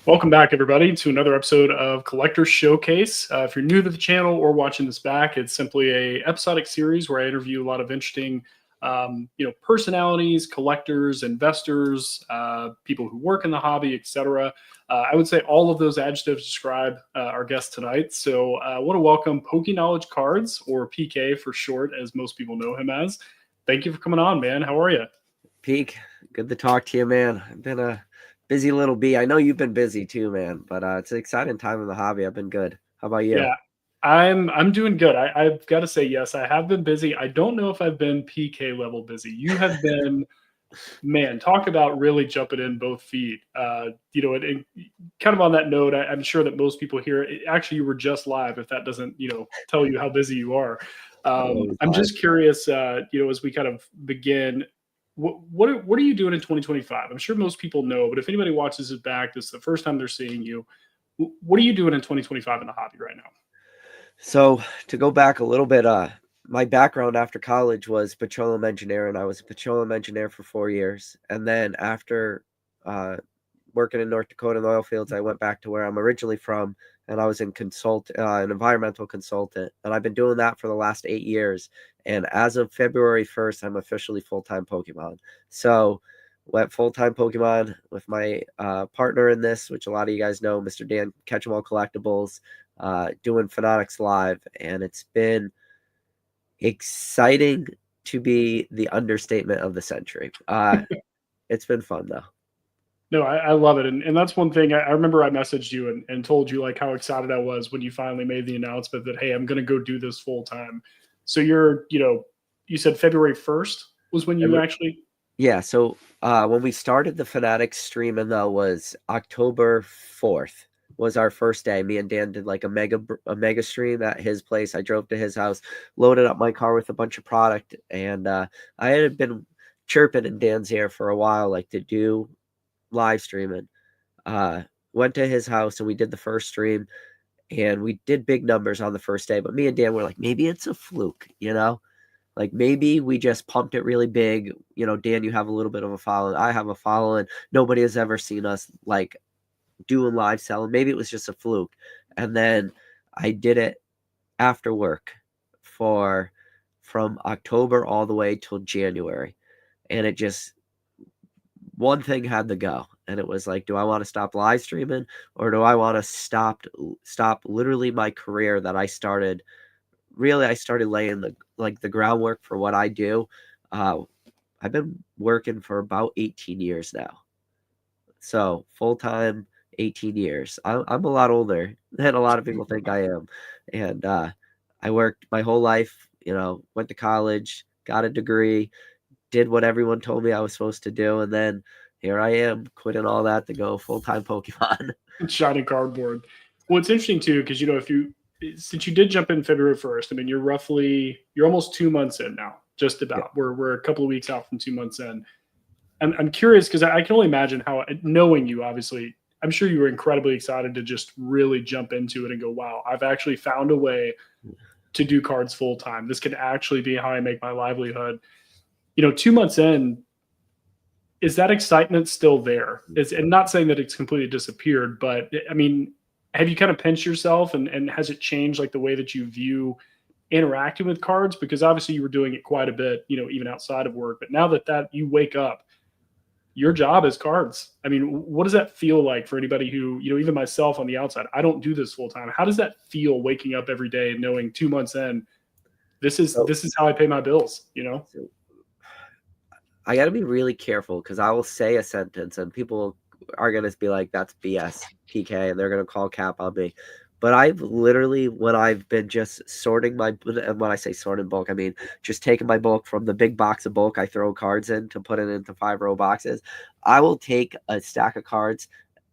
Welcome back, everybody, to another episode of Collector Showcase. If you're new to the channel or watching this back, it's simply a episodic series where I interview a lot of interesting, personalities, collectors, investors, people who work in the hobby, etc. I would say all of those adjectives describe our guest tonight. So I want to welcome PokeKnowledgeCards, or PK for short, as most people know him as. Thank you for coming on, man. How are you? Peek, good to talk to you, man. I've been a busy little bee. I know you've been busy too, man, but it's an exciting time in the hobby. I've been good. How about you? Yeah, I'm doing good. I've got to say, yes, I have been busy. I don't know if I've been PK level busy. You have been, man, talk about really jumping in both feet. And kind of on that note, I'm sure that most people here, actually, you were just live. If that doesn't, tell you how busy you are. I'm just curious, as we kind of begin, what are you doing in 2025? I'm sure most people know, but if anybody watches this back, this is the first time they're seeing you. What are you doing in 2025 in the hobby right now? So to go back a little bit, my background after college was petroleum engineering. I was a petroleum engineer for 4 years. And then after working in North Dakota in the oil fields, I went back to where I'm originally from, and I was an environmental consultant. And I've been doing that for the last 8 years. And as of February 1st, I'm officially full-time Pokemon. So went full-time Pokemon with my partner in this, which a lot of you guys know, Mr. Dan Catch 'em All Collectibles, doing Fanatics live. And it's been exciting to be the understatement of the century. It's been fun though. No, I love it. And that's one thing I remember I messaged you and told you like how excited I was when you finally made the announcement that, hey, I'm going to go do this full time. So you said February 1st was when you actually. Yeah. So when we started the Fanatics streaming though was October 4th was our first day. Me and Dan did like a mega stream at his place. I drove to his house, loaded up my car with a bunch of product. And I had been chirping in Dan's ear for a while, like to do live streaming. Went to his house and we did the first stream, and we did big numbers on the first day. But me and Dan were like, maybe it's a fluke, like maybe we just pumped it really big. Dan, you have a little bit of a following. I have a following. Nobody has ever seen us like doing live selling. Maybe it was just a fluke. And then I did it after work from October all the way till January. And it just, one thing had to go, and it was like, do I want to stop live streaming, or do I want to stop literally my career that I started? Really, I started laying the groundwork for what I do. I've been working for about 18 years now, so full time 18 years. I'm a lot older than a lot of people think I am, and I worked my whole life. Went to college, got a degree, did what everyone told me I was supposed to do, and then here I am quitting all that to go full-time Pokemon. Shining cardboard. Well, it's interesting too, because since you did jump in February 1st, I mean, you're almost 2 months in now, just about. Yeah. We're a couple of weeks out from 2 months in. I'm curious because I can only imagine how, knowing you, obviously, I'm sure you were incredibly excited to just really jump into it and go, wow, I've actually found a way to do cards full time. This could actually be how I make my livelihood. 2 months in, is that excitement still there? And not saying that it's completely disappeared, but I mean, have you kind of pinched yourself and has it changed like the way that you view interacting with cards? Because obviously you were doing it quite a bit, even outside of work. But now that you wake up, your job is cards. I mean, what does that feel like for anybody who, even myself on the outside, I don't do this full time. How does that feel waking up every day and knowing 2 months in, this is how I pay my bills, So I got to be really careful because I will say a sentence and people are going to be like, that's BS, PK, and they're going to call cap on me. But I've literally, when I've been just sorting and when I say sorting bulk, I mean just taking my bulk from the big box of bulk I throw cards in to put it into 5-row boxes. I will take a stack of cards,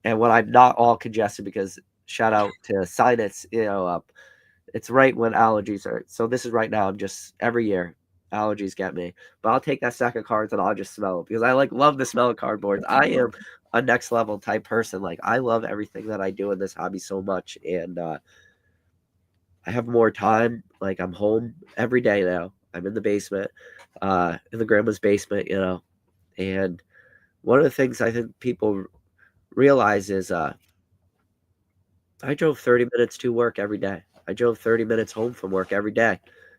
and when I'm not all congested, because shout out to sinus, it's right when allergies are. So this is right now. I'm just every year allergies get me, but I'll take that stack of cards and I'll just smell it because I love the smell of cardboards. I am a next level type person. Like I love everything that I do in this hobby so much, and I have more time. Like I'm home every day now. I'm in the basement, in the grandma's basement, and one of the things I think people realize is I drove 30 minutes to work every day. I drove 30 minutes home from work every day.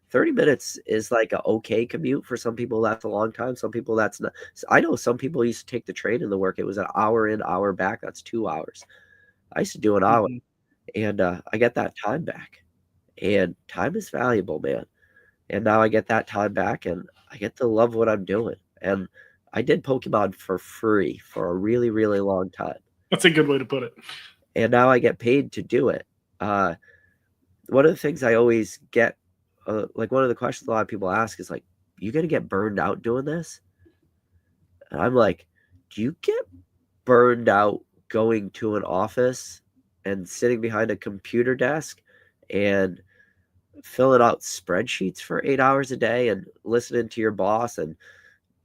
30 minutes is like an okay commute for some people. That's a long time. Some people that's not. I know some people used to take the train in the work. It was an hour in, hour back. That's 2 hours. I used to do an hour, Mhm. and I get that time back. And time is valuable, man. And now I get that time back, and I get to love what I'm doing. And I did Pokemon for free for a really, really long time. That's a good way to put it. And now I get paid to do it. Uh, one of the things I always get, like one of the questions a lot of people ask is like, you gonna get burned out doing this? And I'm like, do you get burned out going to an office and sitting behind a computer desk and filling out spreadsheets for 8 hours a day and listening to your boss and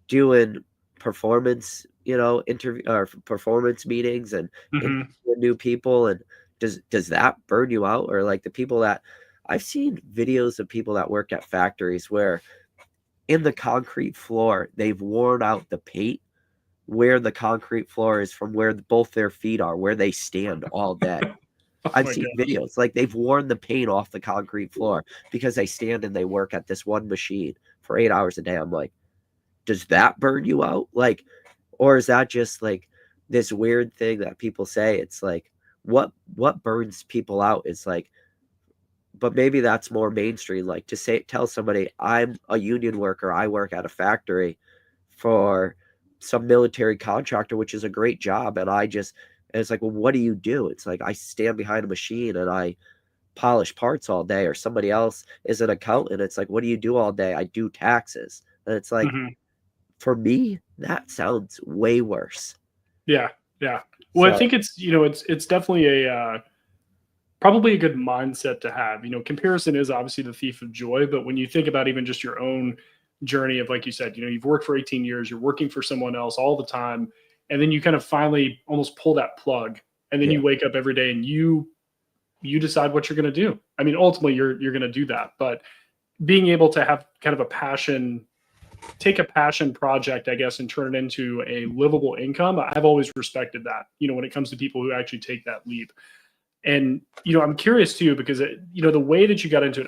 doing performance, interview or performance meetings and Hmm. interviewing new people? And does that burn you out? Or like the people that I've seen videos of people that work at factories where in the concrete floor they've worn out the paint where the concrete floor is from where both their feet are, where they stand all day. Oh I've my seen gosh. videos like they've worn the paint off the concrete floor because they stand and they work at this one machine for 8 hours a day. I'm like, does that burn you out? Like, or is that just like this weird thing that people say? It's like what burns people out is like, but maybe that's more mainstream. Like to say tell somebody I'm a union worker, I work at a factory for some military contractor, which is a great job, and it's like, well, what do you do? It's like I stand behind a machine and I polish parts all day, or somebody else is an accountant. It's like, what do you do all day? I do taxes. And it's like, Hmm. for me, that sounds way worse. Yeah, yeah. Well, I So think it's definitely a probably a good mindset to have. Comparison is obviously the thief of joy, but when you think about even just your own journey of, like you said, you've worked for 18 years, you're working for someone else all the time, and then you kind of finally almost pull that plug, and then yeah, you wake up every day and you decide what you're going to do. I mean, ultimately you're going to do that, but being able to have kind of a passion, take a passion project, I guess, and turn it into a livable income. I've always respected that, when it comes to people who actually take that leap. And, I'm curious too, because, the way that you got into it,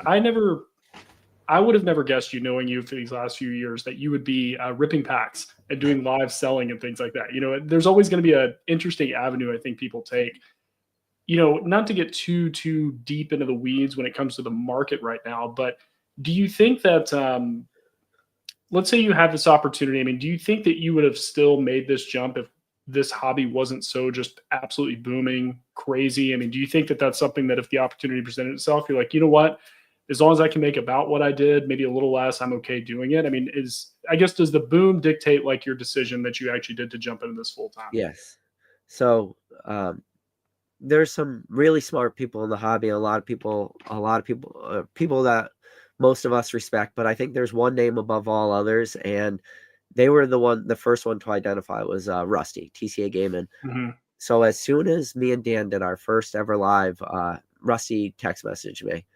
I would have never guessed, knowing you for these last few years, that you would be ripping packs and doing live selling and things like that. There's always going to be an interesting avenue I think people take. Not to get too deep into the weeds when it comes to the market right now, but do you think that, let's say you have this opportunity? I mean, do you think that you would have still made this jump if this hobby wasn't so just absolutely booming, crazy? I mean, do you think that that's something that if the opportunity presented itself, you're like, you know what? As long as I can make about what I did, maybe a little less, I'm okay doing it. I mean, I guess, does the boom dictate like your decision that you actually did to jump into this full time? yes. So there's some really smart people in the hobby. People that most of us respect. But I think there's one name above all others, and they were the first one to identify it was Rusty, TCA Gaming. Hmm. So as soon as me and Dan did our first ever live, Rusty text messaged me.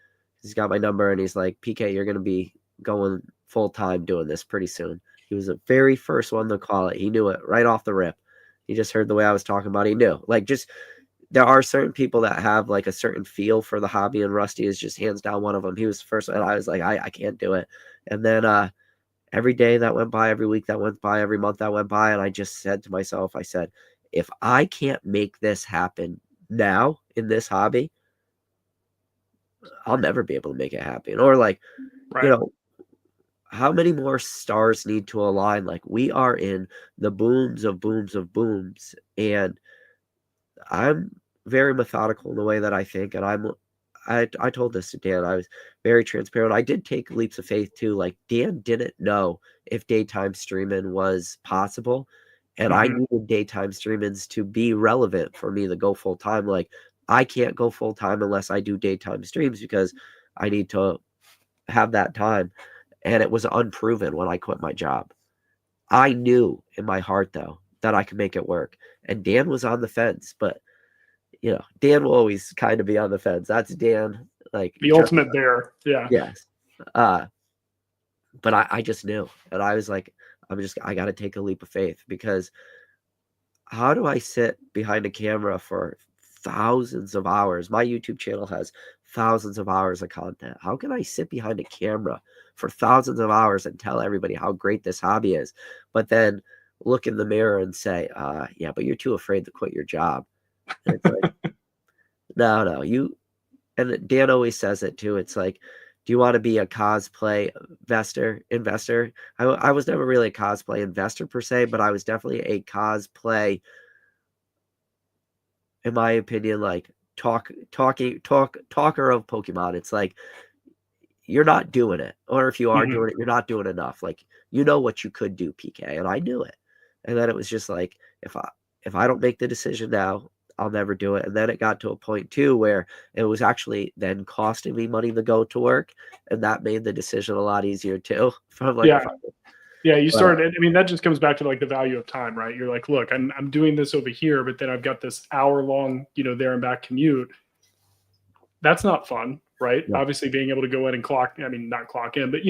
He's got my number and he's like, PK, you're going to be going full time doing this pretty soon. He was the very first one to call it. He knew it right off the rip. He just heard the way I was talking about it. He knew. Like, just there are certain people that have like a certain feel for the hobby, and Rusty is just hands down one of them. He was the first, and I was like, I can't do it. And then every day that went by, every week that went by, every month that went by, and I just said to myself, I said, if I can't make this happen now in this hobby, I'll never be able to make it happen. Or like, you Right. know, how many more stars need to align? Like we are in the booms of booms of booms. And I'm very methodical in the way that I think. And I told this to Dan. I was very transparent. I did take leaps of faith too. Like Dan didn't know if daytime streaming was possible. And I Hmm. needed daytime streamings to be relevant for me to go full time. Like I can't go full time unless I do daytime streams because I need to have that time. And it was unproven when I quit my job. I knew in my heart though that I could make it work. And Dan was on the fence, but Dan will always kind of be on the fence. That's Dan. Like, The ultimate bear. Yeah. yes. Uh, but I just knew. And I was like, I got to take a leap of faith because how do I sit behind a camera for thousands of hours. My YouTube channel has thousands of hours of content. How can I sit behind a camera for thousands of hours and tell everybody how great this hobby is, but then look in the mirror and say, yeah, but you're too afraid to quit your job? And it's like, no, and Dan always says it too. It's like, do you want to be a cosplay investor? I was never really a cosplay investor per se, but I was definitely a cosplay, in my opinion, like talker of Pokemon. It's like, you're not doing it, or if you are doing it, you're not doing enough. Like, you know what you could do, PK, and I knew it. And then it was just like, if I don't make the decision now, I'll never do it. And then it got to a point too where it was actually then costing me money to go to work, and that made the decision a lot easier too. From like, yeah, you started. I mean, that just comes back to like the value of time, right? You're like, look, I'm doing this over here, but then I've got this hour-long, there and back commute. That's not fun, right? Yeah. Obviously, being able to go in and not clock in, but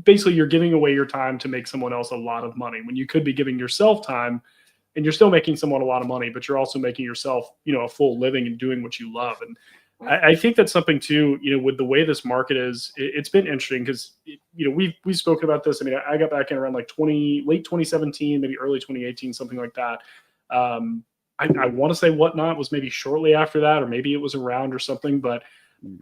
basically you're giving away your time to make someone else a lot of money when you could be giving yourself time, and you're still making someone a lot of money, but you're also making yourself, a full living and doing what you love. And I think that's something too, with the way this market is, it's been interesting because, we've spoken about this. I mean, I got back in around like late 2017, maybe early 2018, something like that. I want to say Whatnot was maybe shortly after that, or maybe it was around or something. But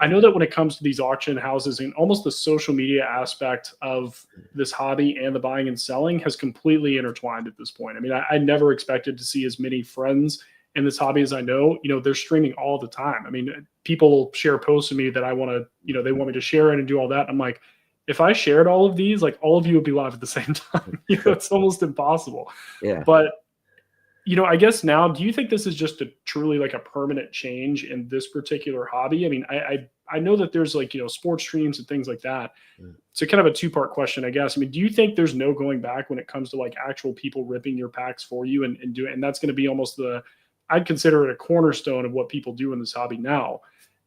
I know that when it comes to these auction houses and almost the social media aspect of this hobby and the buying and selling has completely intertwined at this point. I mean, I never expected to see as many friends in this hobby as I know. They're streaming all the time. I mean, people share posts to me that I want to, they want me to share it and do all that. I'm like, if I shared all of these, like all of you would be live at the same time. It's almost impossible. Yeah. But I guess now, do you think this is just truly like a permanent change in this particular hobby? I mean, I know that there's like, sports streams and things like that. So kind of a two-part question, I guess. I mean, do you think there's no going back when it comes to like actual people ripping your packs for you and doing, and that's going to be almost I'd consider it a cornerstone of what people do in this hobby now.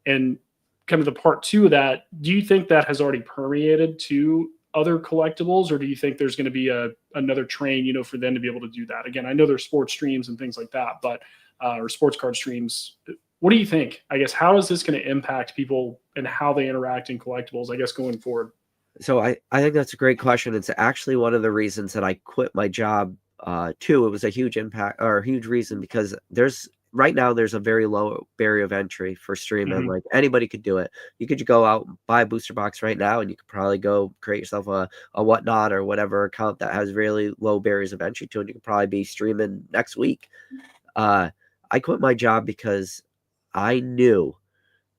And kind of the part two of that, do you think that has already permeated to other collectibles, or do you think there's going to be another train, for them to be able to do that? Again, I know there's sports streams and things like that, but or sports card streams. What do you think? I guess, how is this going to impact people and how they interact in collectibles, I guess, going forward? So I think that's a great question. It's actually one of the reasons that I quit my job too. It was a huge impact, or a huge reason, because right now there's a very low barrier of entry for streaming. Like, anybody could do it. You could go out, buy a booster box right now, and you could probably go create yourself a Whatnot or whatever account that has really low barriers of entry to it. You could probably be streaming next week. I quit my job because I knew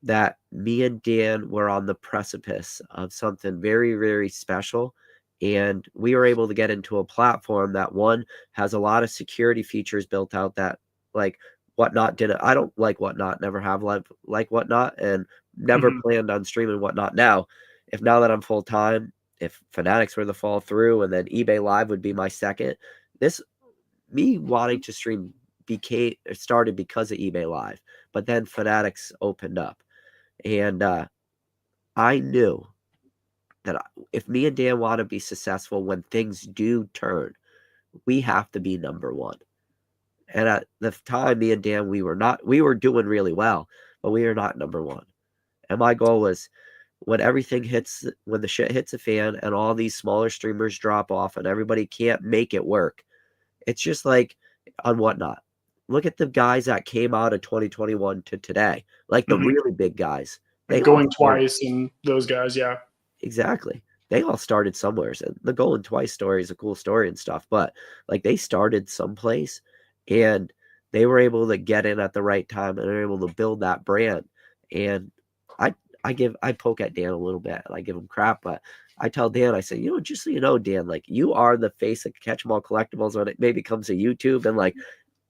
that me and Dan were on the precipice of something very, very special. And we were able to get into a platform that, one, has a lot of security features built out that, like, Whatnot didn't. I don't like Whatnot, never have like Whatnot, and never planned on streaming Whatnot. Now that I'm full time, if Fanatics were to fall through, and then eBay Live would be my second, me wanting to stream started because of eBay Live, but then Fanatics opened up, and I knew that if me and Dan want to be successful when things do turn, we have to be number one. And at the time, me and Dan, we were doing really well, but we were not number one. And my goal was, when the shit hits a fan and all these smaller streamers drop off and everybody can't make it work, it's just like on Whatnot. Look at the guys that came out of 2021 to today, like the really big guys. Like Going Twice and those guys, yeah. Exactly. They all started somewhere. So the Going Twice story is a cool story and stuff, but like, they started someplace, and they were able to get in at the right time, and they're able to build that brand. And I poke at Dan a little bit, and I give him crap, but I tell Dan, I say, just so you know, Dan, like, you are the face of Catch 'em All Collectibles when it maybe comes to YouTube and like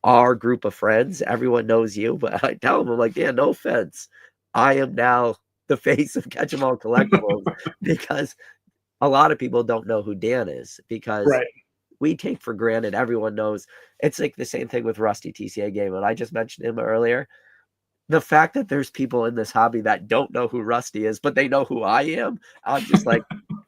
our group of friends. Everyone knows you, but I tell him, I'm like, Dan, no offense, I am now the face of Catch 'em All Collectibles because a lot of people don't know who Dan is, because we take for granted everyone knows. It's like the same thing with Rusty TCA Game, and I just mentioned him earlier. The fact that there's people in this hobby that don't know who Rusty is, but they know who I am, I'm just like,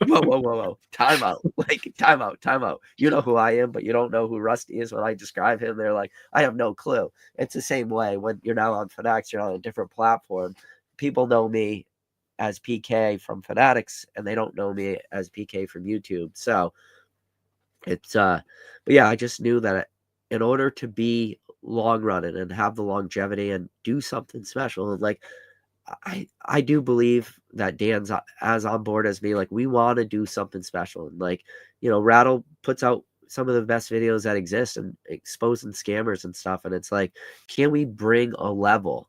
Whoa. Time out. Like, time out. You know who I am, but you don't know who Rusty is. When I describe him, they're like, I have no clue. It's the same way when you're now on Fanatics, you're on a different platform. People know me as PK from Fanatics, and they don't know me as PK from YouTube. So it's but yeah, I just knew that in order to be long running and have the longevity and do something special, and like I do believe that Dan's as on board as me. Like, we want to do something special, and like, Rattle puts out some of the best videos that exist and exposing scammers and stuff, and it's like, can we bring a level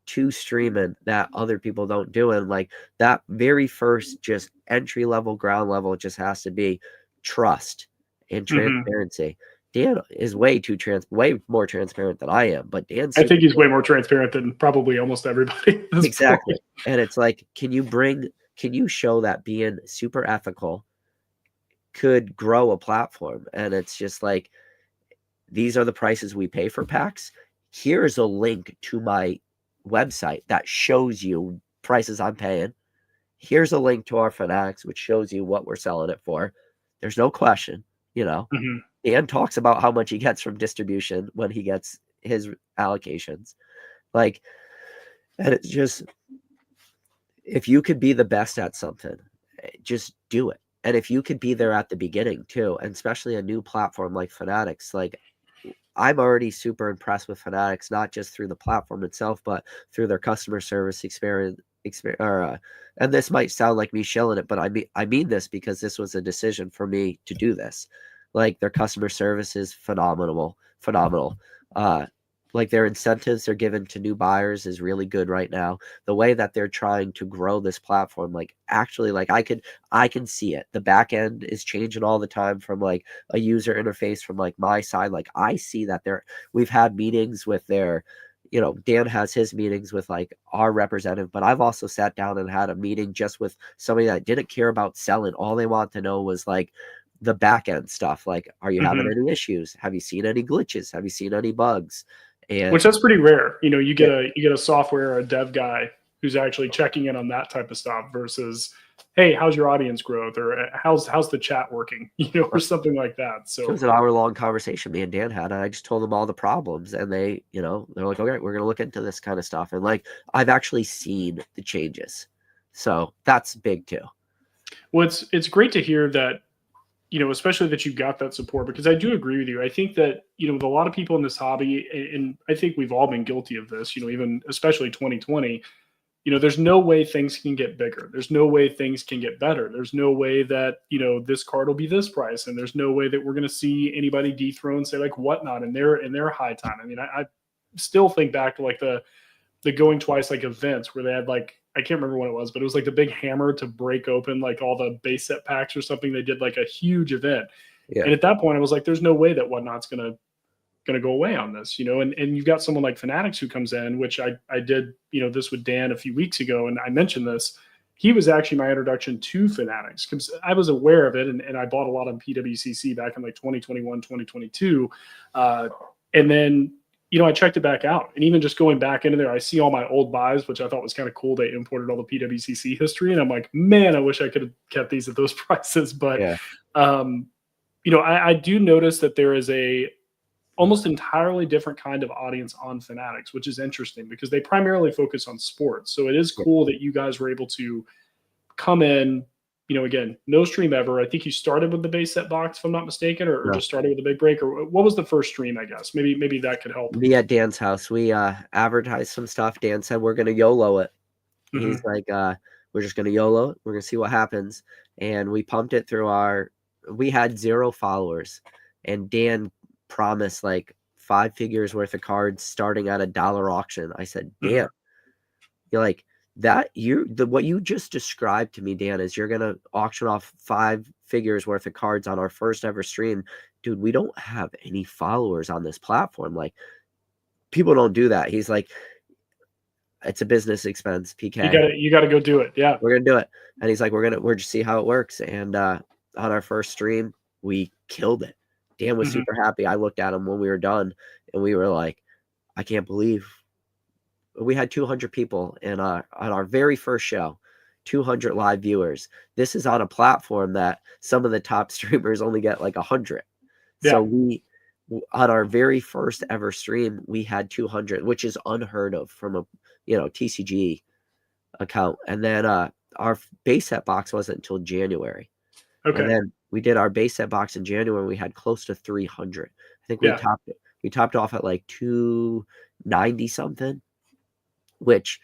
to streaming that other people don't do? And like, that very first just entry level, ground level, just has to be trust and transparency. Dan is way more transparent than I am, but Dan's, I think he's way more transparent than probably almost everybody. Exactly. And it's like, can you show that being super ethical could grow a platform? And it's just like, these are the prices we pay for packs. Here's a link to my website that shows you prices I'm paying. Here's a link to our Fanatics, which shows you what we're selling it for. There's no question, Dan talks about how much he gets from distribution when he gets his allocations. Like, and it's just, if you could be the best at something, just do it. And if you could be there at the beginning too, and especially a new platform like Fanatics, like, I'm already super impressed with Fanatics, not just through the platform itself, but through their customer service experience. And this might sound like me shilling it, but I mean this because this was a decision for me to do this. Like, their customer service is phenomenal. Like, their incentives they're given to new buyers is really good right now. The way that they're trying to grow this platform, like, actually, like, I can see it. The back end is changing all the time from like a user interface from like my side. Like, I see that we've had meetings with their, Dan has his meetings with like our representative, but I've also sat down and had a meeting just with somebody that didn't care about selling. All they want to know was like the back end stuff. Like, are you having any issues? Have you seen any glitches? Have you seen any bugs? And which that's pretty rare. You get a software or a dev guy who's actually checking in on that type of stuff versus, hey, how's your audience growth, or how's the chat working, or something like that. So it was an hour-long conversation me and Dan had, and I just told them all the problems, and they, they're like, okay, we're gonna look into this kind of stuff. And like, I've actually seen the changes, so that's big too. Well, it's great to hear that, especially that you got that support, because I do agree with you. I think that, with a lot of people in this hobby, and I think we've all been guilty of this, even especially 2020, there's no way things can get bigger. There's no way things can get better. There's no way that, this card will be this price. And there's no way that we're going to see anybody dethrone, say, like, Whatnot in their high time. I mean, I still think back to like the going twice, like, events where they had like, I can't remember what it was, but it was like the big hammer to break open like all the base set packs or something. They did like a huge event. Yeah. And at that point I was like, there's no way that Whatnot's going to go away on this, and you've got someone like Fanatics who comes in, which I did, this with Dan a few weeks ago. And I mentioned this, he was actually my introduction to Fanatics because I was aware of it. And I bought a lot on PWCC back in like 2021, 2022. And then, I checked it back out, and even just going back into there, I see all my old buys, which I thought was kind of cool. They imported all the PWCC history, and I'm like, man, I wish I could have kept these at those prices. But, yeah. I do notice that there is a almost entirely different kind of audience on Fanatics, which is interesting because they primarily focus on sports. So it is cool that you guys were able to come in, again, no stream ever. I think you started with the base set box, if I'm not mistaken, or just started with the big break. Or what was the first stream, I guess? Maybe that could help. Me at Dan's house, we advertised some stuff. Dan said, we're going to YOLO it. He's like, we're just going to YOLO it. We're going to see what happens. And we pumped it through we had 0 followers. And Dan promised like 5 figures worth of cards starting at $1 auction. I said, damn, you're like, what you just described to me, Dan, is you're gonna auction off 5 figures worth of cards on our first ever stream. Dude, we don't have any followers on this platform. Like, people don't do that. He's like, it's a business expense, PK. You gotta go do it. Yeah, we're gonna do it. And he's like, we're just see how it works. And on our first stream, we killed it. Dan was super happy. I looked at him when we were done, and we were like, I can't believe we had 200 people on our very first show. 200 live viewers. This is on a platform that some of the top streamers only get like 100. So we, on our very first ever stream, we had 200, which is unheard of from a, TCG account. And then our base set box wasn't until January. Okay. And then we did our base set box in January. We had close to 300. I think we topped off at like 290 something, which,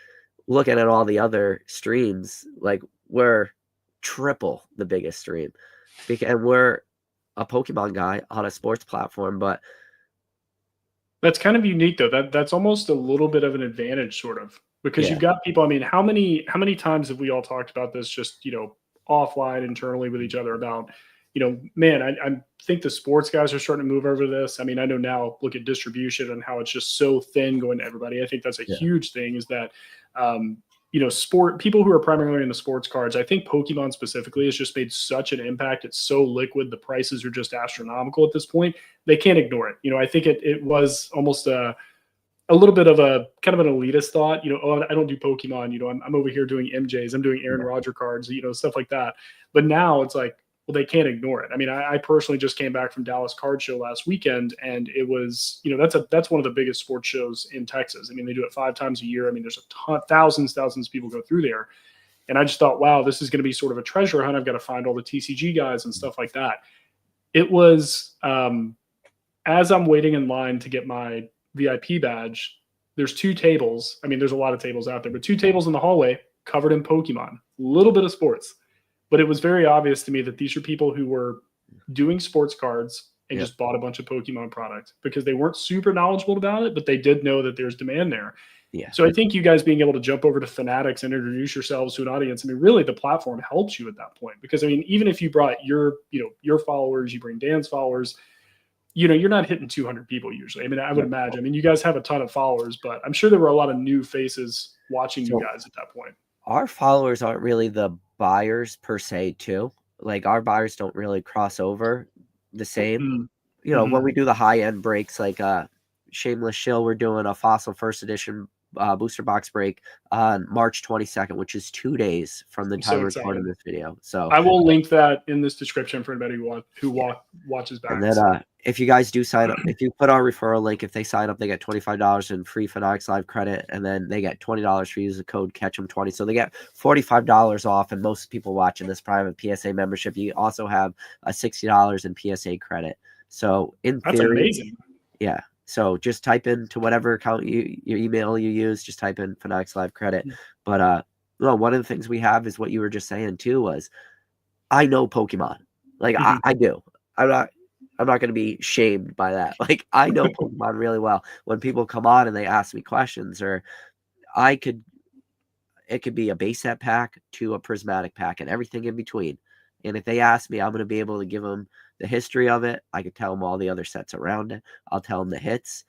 looking at all the other streams, like, we're triple the biggest stream, and we're a Pokemon guy on a sports platform. But that's kind of unique, though. That's almost a little bit of an advantage, sort of, because you've got people. I mean, how many times have we all talked about this, just, offline internally with each other about, man, I think the sports guys are starting to move over this. I mean, I know now, look at distribution and how it's just so thin going to everybody. I think that's a huge thing, is that, sport people who are primarily in the sports cards, I think Pokemon specifically has just made such an impact. It's so liquid. The prices are just astronomical at this point. They can't ignore it. I think it was almost a little bit of a kind of an elitist thought, oh, I don't do Pokemon, I'm over here doing MJs, I'm doing Aaron Rodgers cards, stuff like that. But now it's like, well, they can't ignore it. I mean, I personally just came back from Dallas Card Show last weekend, and it was, that's one of the biggest sports shows in Texas. I mean, they do it 5 times a year. I mean, there's thousands of people go through there. And I just thought, wow, this is going to be sort of a treasure hunt. I've got to find all the TCG guys and stuff like that. It was, as I'm waiting in line to get my VIP badge, there's 2 tables. I mean, there's a lot of tables out there, but 2 tables in the hallway covered in Pokemon, a little bit of sports. But it was very obvious to me that these are people who were doing sports cards and just bought a bunch of Pokemon product, because they weren't super knowledgeable about it, but they did know that there's demand there. Yeah. So I think you guys being able to jump over to Fanatics and introduce yourselves to an audience, I mean, really the platform helps you at that point, because I mean, even if you brought your followers, you bring Dan's followers, you're not hitting 200 people usually. I mean, I would imagine. I mean, you guys have a ton of followers, but I'm sure there were a lot of new faces watching you guys at that point. Our followers aren't really the buyers per se, too. Like, our buyers don't really cross over the same. When we do the high end breaks, like Shameless Shill, we're doing a Fossil First Edition booster box break on March 22nd, which is 2 days from the time we're recording this video. So I will link that in this description for anybody who watches back. And then if you guys do sign up, if you put our referral link, if they sign up, they get $25 in free Fanatics Live credit, and then they get $20 for using the code Catch'em20. So they get $45 off, and most people watching this private PSA membership, you also have a $60 in PSA credit. So in that's theory, amazing. Yeah. So just type into whatever account your email you use, just type in Fanatics Live credit. But one of the things we have is what you were just saying too, was I know Pokemon. Like I do. I'm not going to be shamed by that. Like, I know Pokemon really well. When people come on and they ask me questions, or it could be a base set pack to a prismatic pack and everything in between. And if they ask me, I'm going to be able to give them the history of it. I could tell them all the other sets around it. I'll tell them the hits,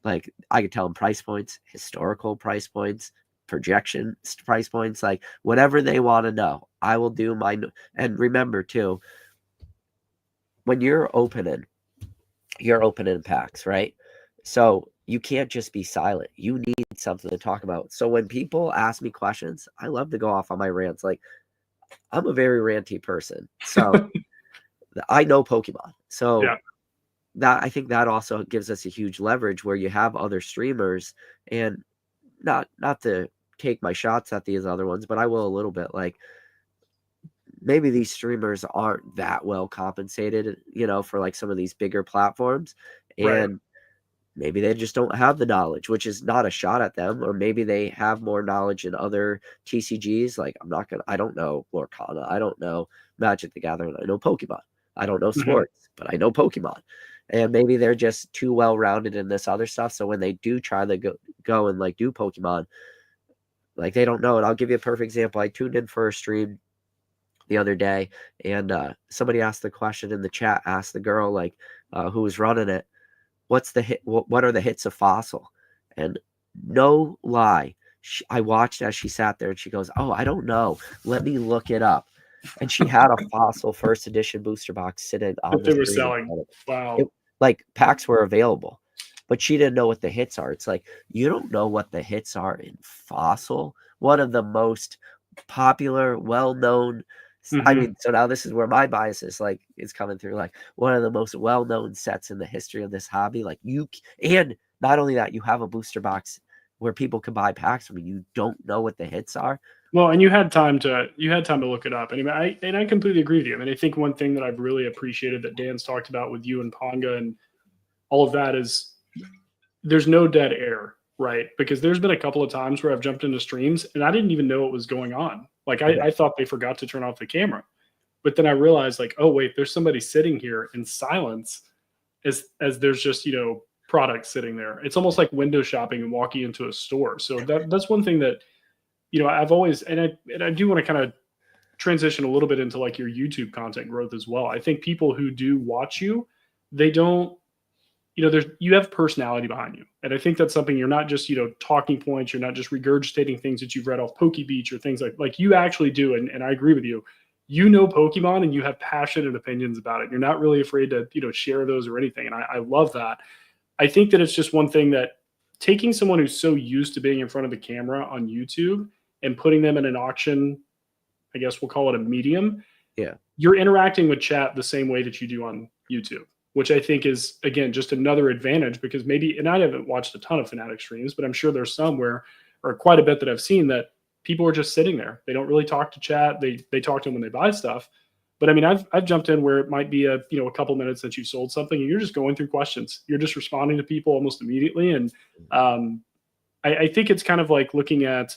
like I could tell them price points, historical price points, projection price points, like whatever they want to know. I will do my, and remember too, when you're opening packs, right? So you can't just be silent. You need something to talk about. So when people ask me questions, I love to go off on my rants. Like, I'm a very ranty person. So I know Pokemon. So that, I think that also gives us a huge leverage where you have other streamers, and not to take my shots at these other ones, but I will a little bit. Like, maybe these streamers aren't that well compensated, for like some of these bigger platforms, and maybe they just don't have the knowledge, which is not a shot at them. Or maybe they have more knowledge in other TCGs. Like, I don't know Lorcana. I don't know Magic the Gathering. I know Pokemon. I don't know sports, but I know Pokemon. And maybe they're just too well-rounded in this other stuff. So when they do try to go and like do Pokemon, like, they don't know it. I'll give you a perfect example. I tuned in for a stream the other day, and somebody asked the question in the chat, asked the girl, like, who was running it, what's the hit? What are the hits of Fossil? And no lie, I watched as she sat there, and she goes, "Oh, I don't know. Let me look it up." And she had a Fossil First Edition booster box sitting on they were selling. Wow. Like, packs were available, but she didn't know what the hits are. It's like, you don't know what the hits are in Fossil, one of the most popular, well-known. I mean, so now this is where my bias is like it's coming through. Like one of the most well-known sets in the history of this hobby. Like and not only that, you have a booster box where people can buy packs from you. You don't know what the hits are. Well, and you had time to look it up. And I completely agree with you. I mean, I think one thing that I've really appreciated that Dan's talked about with you and Ponga and all of that is there's no dead air, right? Because there's been a couple of times where I've jumped into streams and I didn't even know what was going on. Like I thought they forgot to turn off the camera, but then I realized like, oh wait, there's somebody sitting here in silence as there's just, products sitting there. It's almost like window shopping and walking into a store. So that's one thing that, I've always, and I do want to kind of transition a little bit into like your YouTube content growth as well. I think people who do watch you, they don't, you have personality behind you. And I think that's something you're not just, talking points. You're not just regurgitating things that you've read off PokeBeach or things like you actually do. And I agree with you. Pokemon and you have passionate opinions about it. You're not really afraid to, share those or anything. And I love that. I think that it's just one thing that taking someone who's so used to being in front of the camera on YouTube and putting them in an auction, I guess we'll call it a medium. Yeah. You're interacting with chat the same way that you do on YouTube, which I think is, again, just another advantage because maybe, and I haven't watched a ton of Fanatics streams, but I'm sure there's some or quite a bit that I've seen that people are just sitting there. They don't really talk to chat. They talk to them when they buy stuff. But I mean, I've jumped in where it might be a couple minutes that you've sold something and you're just going through questions. You're just responding to people almost immediately. And I think it's kind of like looking at,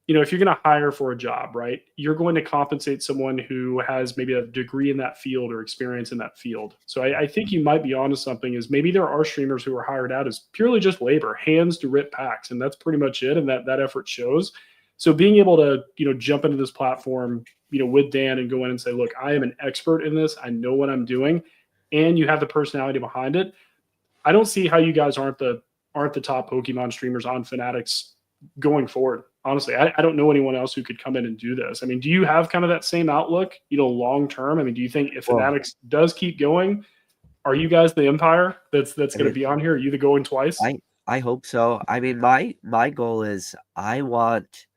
if you're going to hire for a job, right, you're going to compensate someone who has maybe a degree in that field or experience in that field. So I think you might be onto something is maybe there are streamers who are hired out as purely just labor, hands to rip packs. And that's pretty much it. And that effort shows. So being able to, jump into this platform, with Dan and go in and say, look, I am an expert in this. I know what I'm doing. And you have the personality behind it. I don't see how you guys aren't the top Pokemon streamers on Fanatics going forward. Honestly, I don't know anyone else who could come in and do this. I mean, do you have kind of that same outlook, long term? I mean, do you think if Fanatics does keep going, are you guys the empire that's going to be on here? Are you the going twice? I hope so. I mean, my goal is I want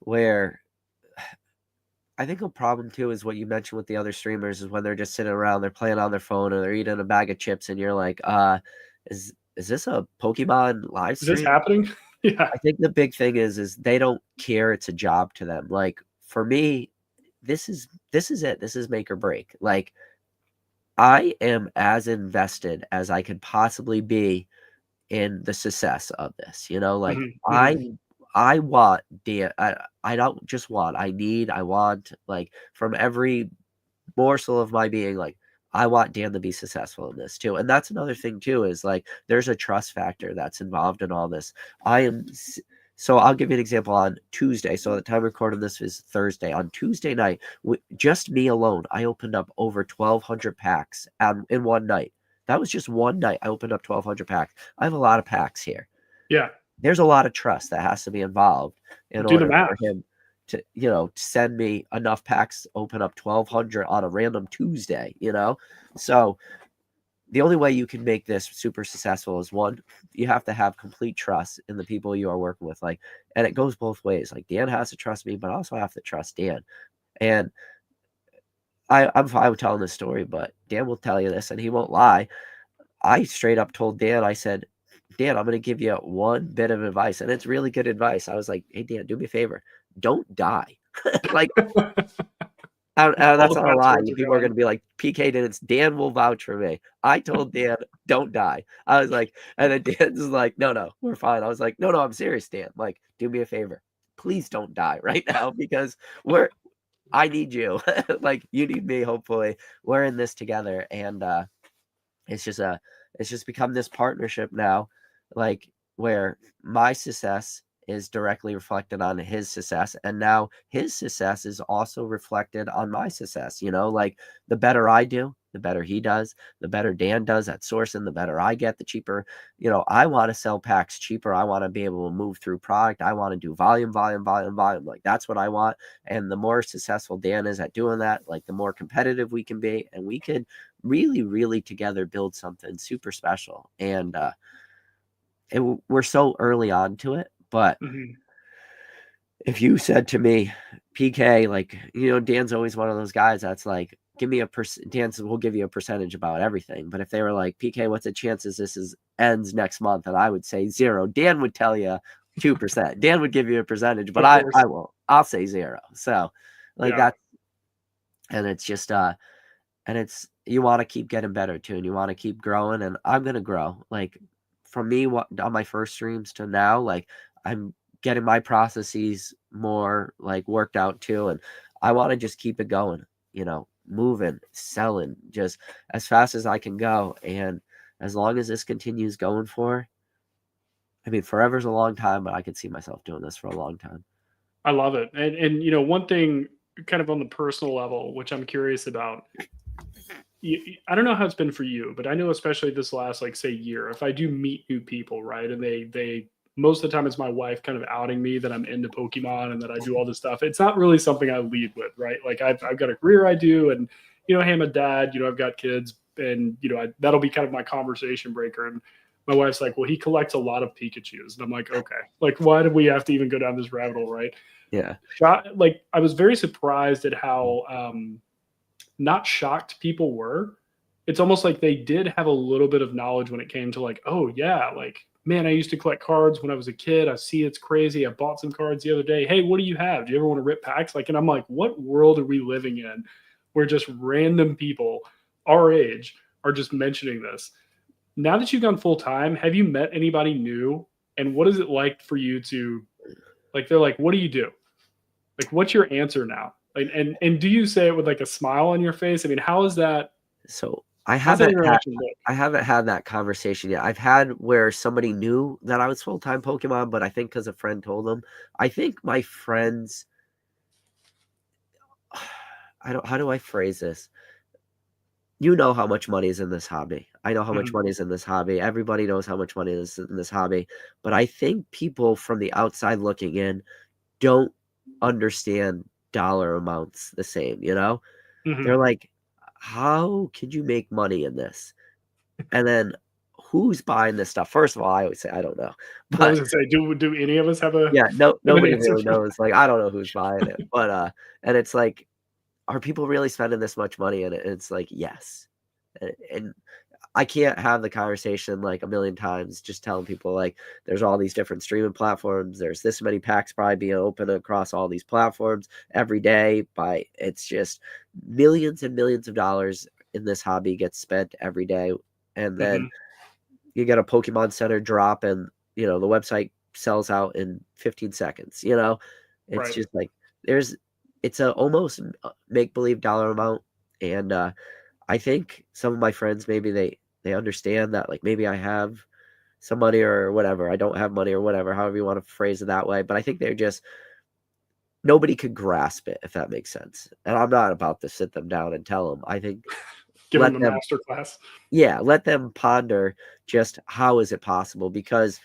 where I think a problem too is what you mentioned with the other streamers is when they're just sitting around, they're playing on their phone or they're eating a bag of chips and you're like, is this a Pokemon live stream? Is this happening? Yeah. I think the big thing is they don't care. It's a job to them. Like for me, this is it. This is make or break. Like I am as invested as I could possibly be in the success of this, like I want Dan. I don't just want, I want like from every morsel of my being, like I want Dan to be successful in this too. And that's another thing too, is like, there's a trust factor that's involved in all this. So I'll give you an example on Tuesday. So the time recording this is Thursday. On Tuesday night, just me alone, I opened up over 1,200 packs in one night. That was just one night. I opened up 1,200 packs. I have a lot of packs here. Yeah. There's a lot of trust that has to be involved in order for him to, send me enough packs, open up 1,200 on a random Tuesday, So the only way you can make this super successful is one, you have to have complete trust in the people you are working with. Like, and it goes both ways. Like Dan has to trust me, but I also have to trust Dan. And I'm fine with telling this story, but Dan will tell you this and he won't lie. I straight up told Dan, I said, Dan, I'm going to give you one bit of advice. And it's really good advice. I was like, hey, Dan, do me a favor. Don't die. Like, that's not a lie. People are going to be like, PK didn't. Dan will vouch for me. I told Dan, don't die. I was like, and then Dan's like, no, we're fine. I was like, no, I'm serious, Dan. Like, do me a favor. Please don't die right now because I need you. Like, you need me, hopefully. We're in this together. And it's just become this partnership now, like where my success is directly reflected on his success. And now his success is also reflected on my success. Like the better I do, the better he does, the better Dan does at sourcing, the better I get, the cheaper, I want to sell packs cheaper. I want to be able to move through product. I want to do volume. Like that's what I want. And the more successful Dan is at doing that, like the more competitive we can be, and we can really, really together build something super special. And we're so early on to it. But if you said to me, PK, like, Dan's always one of those guys that's like, give me Dan will give you a percentage about everything. But if they were like, PK, what's the chances this ends next month? And I would say 0. Dan would tell you 2%. Dan would give you a percentage, but I won't. I'll say 0. So like that. And it's just, and it's, you want to keep getting better too. And you want to keep growing, and I'm going to grow. Like from me on my first streams to now, like I'm getting my processes more like worked out too. And I want to just keep it going, moving, selling just as fast as I can go. And as long as this continues going forever's a long time, but I could see myself doing this for a long time. I love it. And one thing kind of on the personal level, which I'm curious about, I don't know how it's been for you, but I know especially this last, like, say, year, if I do meet new people, right, and they most of the time it's my wife kind of outing me that I'm into Pokemon and that I do all this stuff. It's not really something I lead with, right? Like I've got a career I do, and hey, I'm a dad, I've got kids, and that'll be kind of my conversation breaker. And my wife's like, well, he collects a lot of Pikachus, and I'm like, okay, like why did we have to even go down this rabbit hole, right? Yeah. Like I was very surprised at how not shocked people were. It's almost like they did have a little bit of knowledge when it came to like, oh yeah, like, man, I used to collect cards when I was a kid. I see it's crazy. I bought some cards the other day. Hey, what do you have? Do you ever want to rip packs? Like, and I'm like, what world are we living in where just random people our age are just mentioning this? Now that you've gone full time, have you met anybody new? And what is it like for you to, like, they're like, what do you do? Like, what's your answer now? Like, and do you say it with like a smile on your face? I mean, how is that? So I haven't had that conversation yet. I've had where somebody knew that I was full-time Pokemon, but I think because a friend told them. I think my friends, how do I phrase this? You know how much money is in this hobby. I know how much money is in this hobby. Everybody knows how much money is in this hobby. But I think people from the outside looking in don't understand dollar amounts the same, They're like, how could you make money in this? And then who's buying this stuff? First of all, I always say I don't know. But I was gonna say, do any of us have a nobody really knows. Like, I don't know who's buying it. But and it's like, are people really spending this much money in it? And it's like, yes. And I can't have the conversation like a million times just telling people like there's all these different streaming platforms. There's this many packs probably being open across all these platforms every day. It's just millions and millions of dollars in this hobby gets spent every day. And then you get a Pokemon Center drop and, the website sells out in 15 seconds, It's just like it's a almost make-believe dollar amount. And I think some of my friends, maybe they understand that, like, maybe I have some money or whatever. I don't have money or whatever, however you want to phrase it that way. But I think nobody could grasp it, if that makes sense. And I'm not about to sit them down and tell them. I think give them a master class. Yeah, let them ponder just how is it possible? Because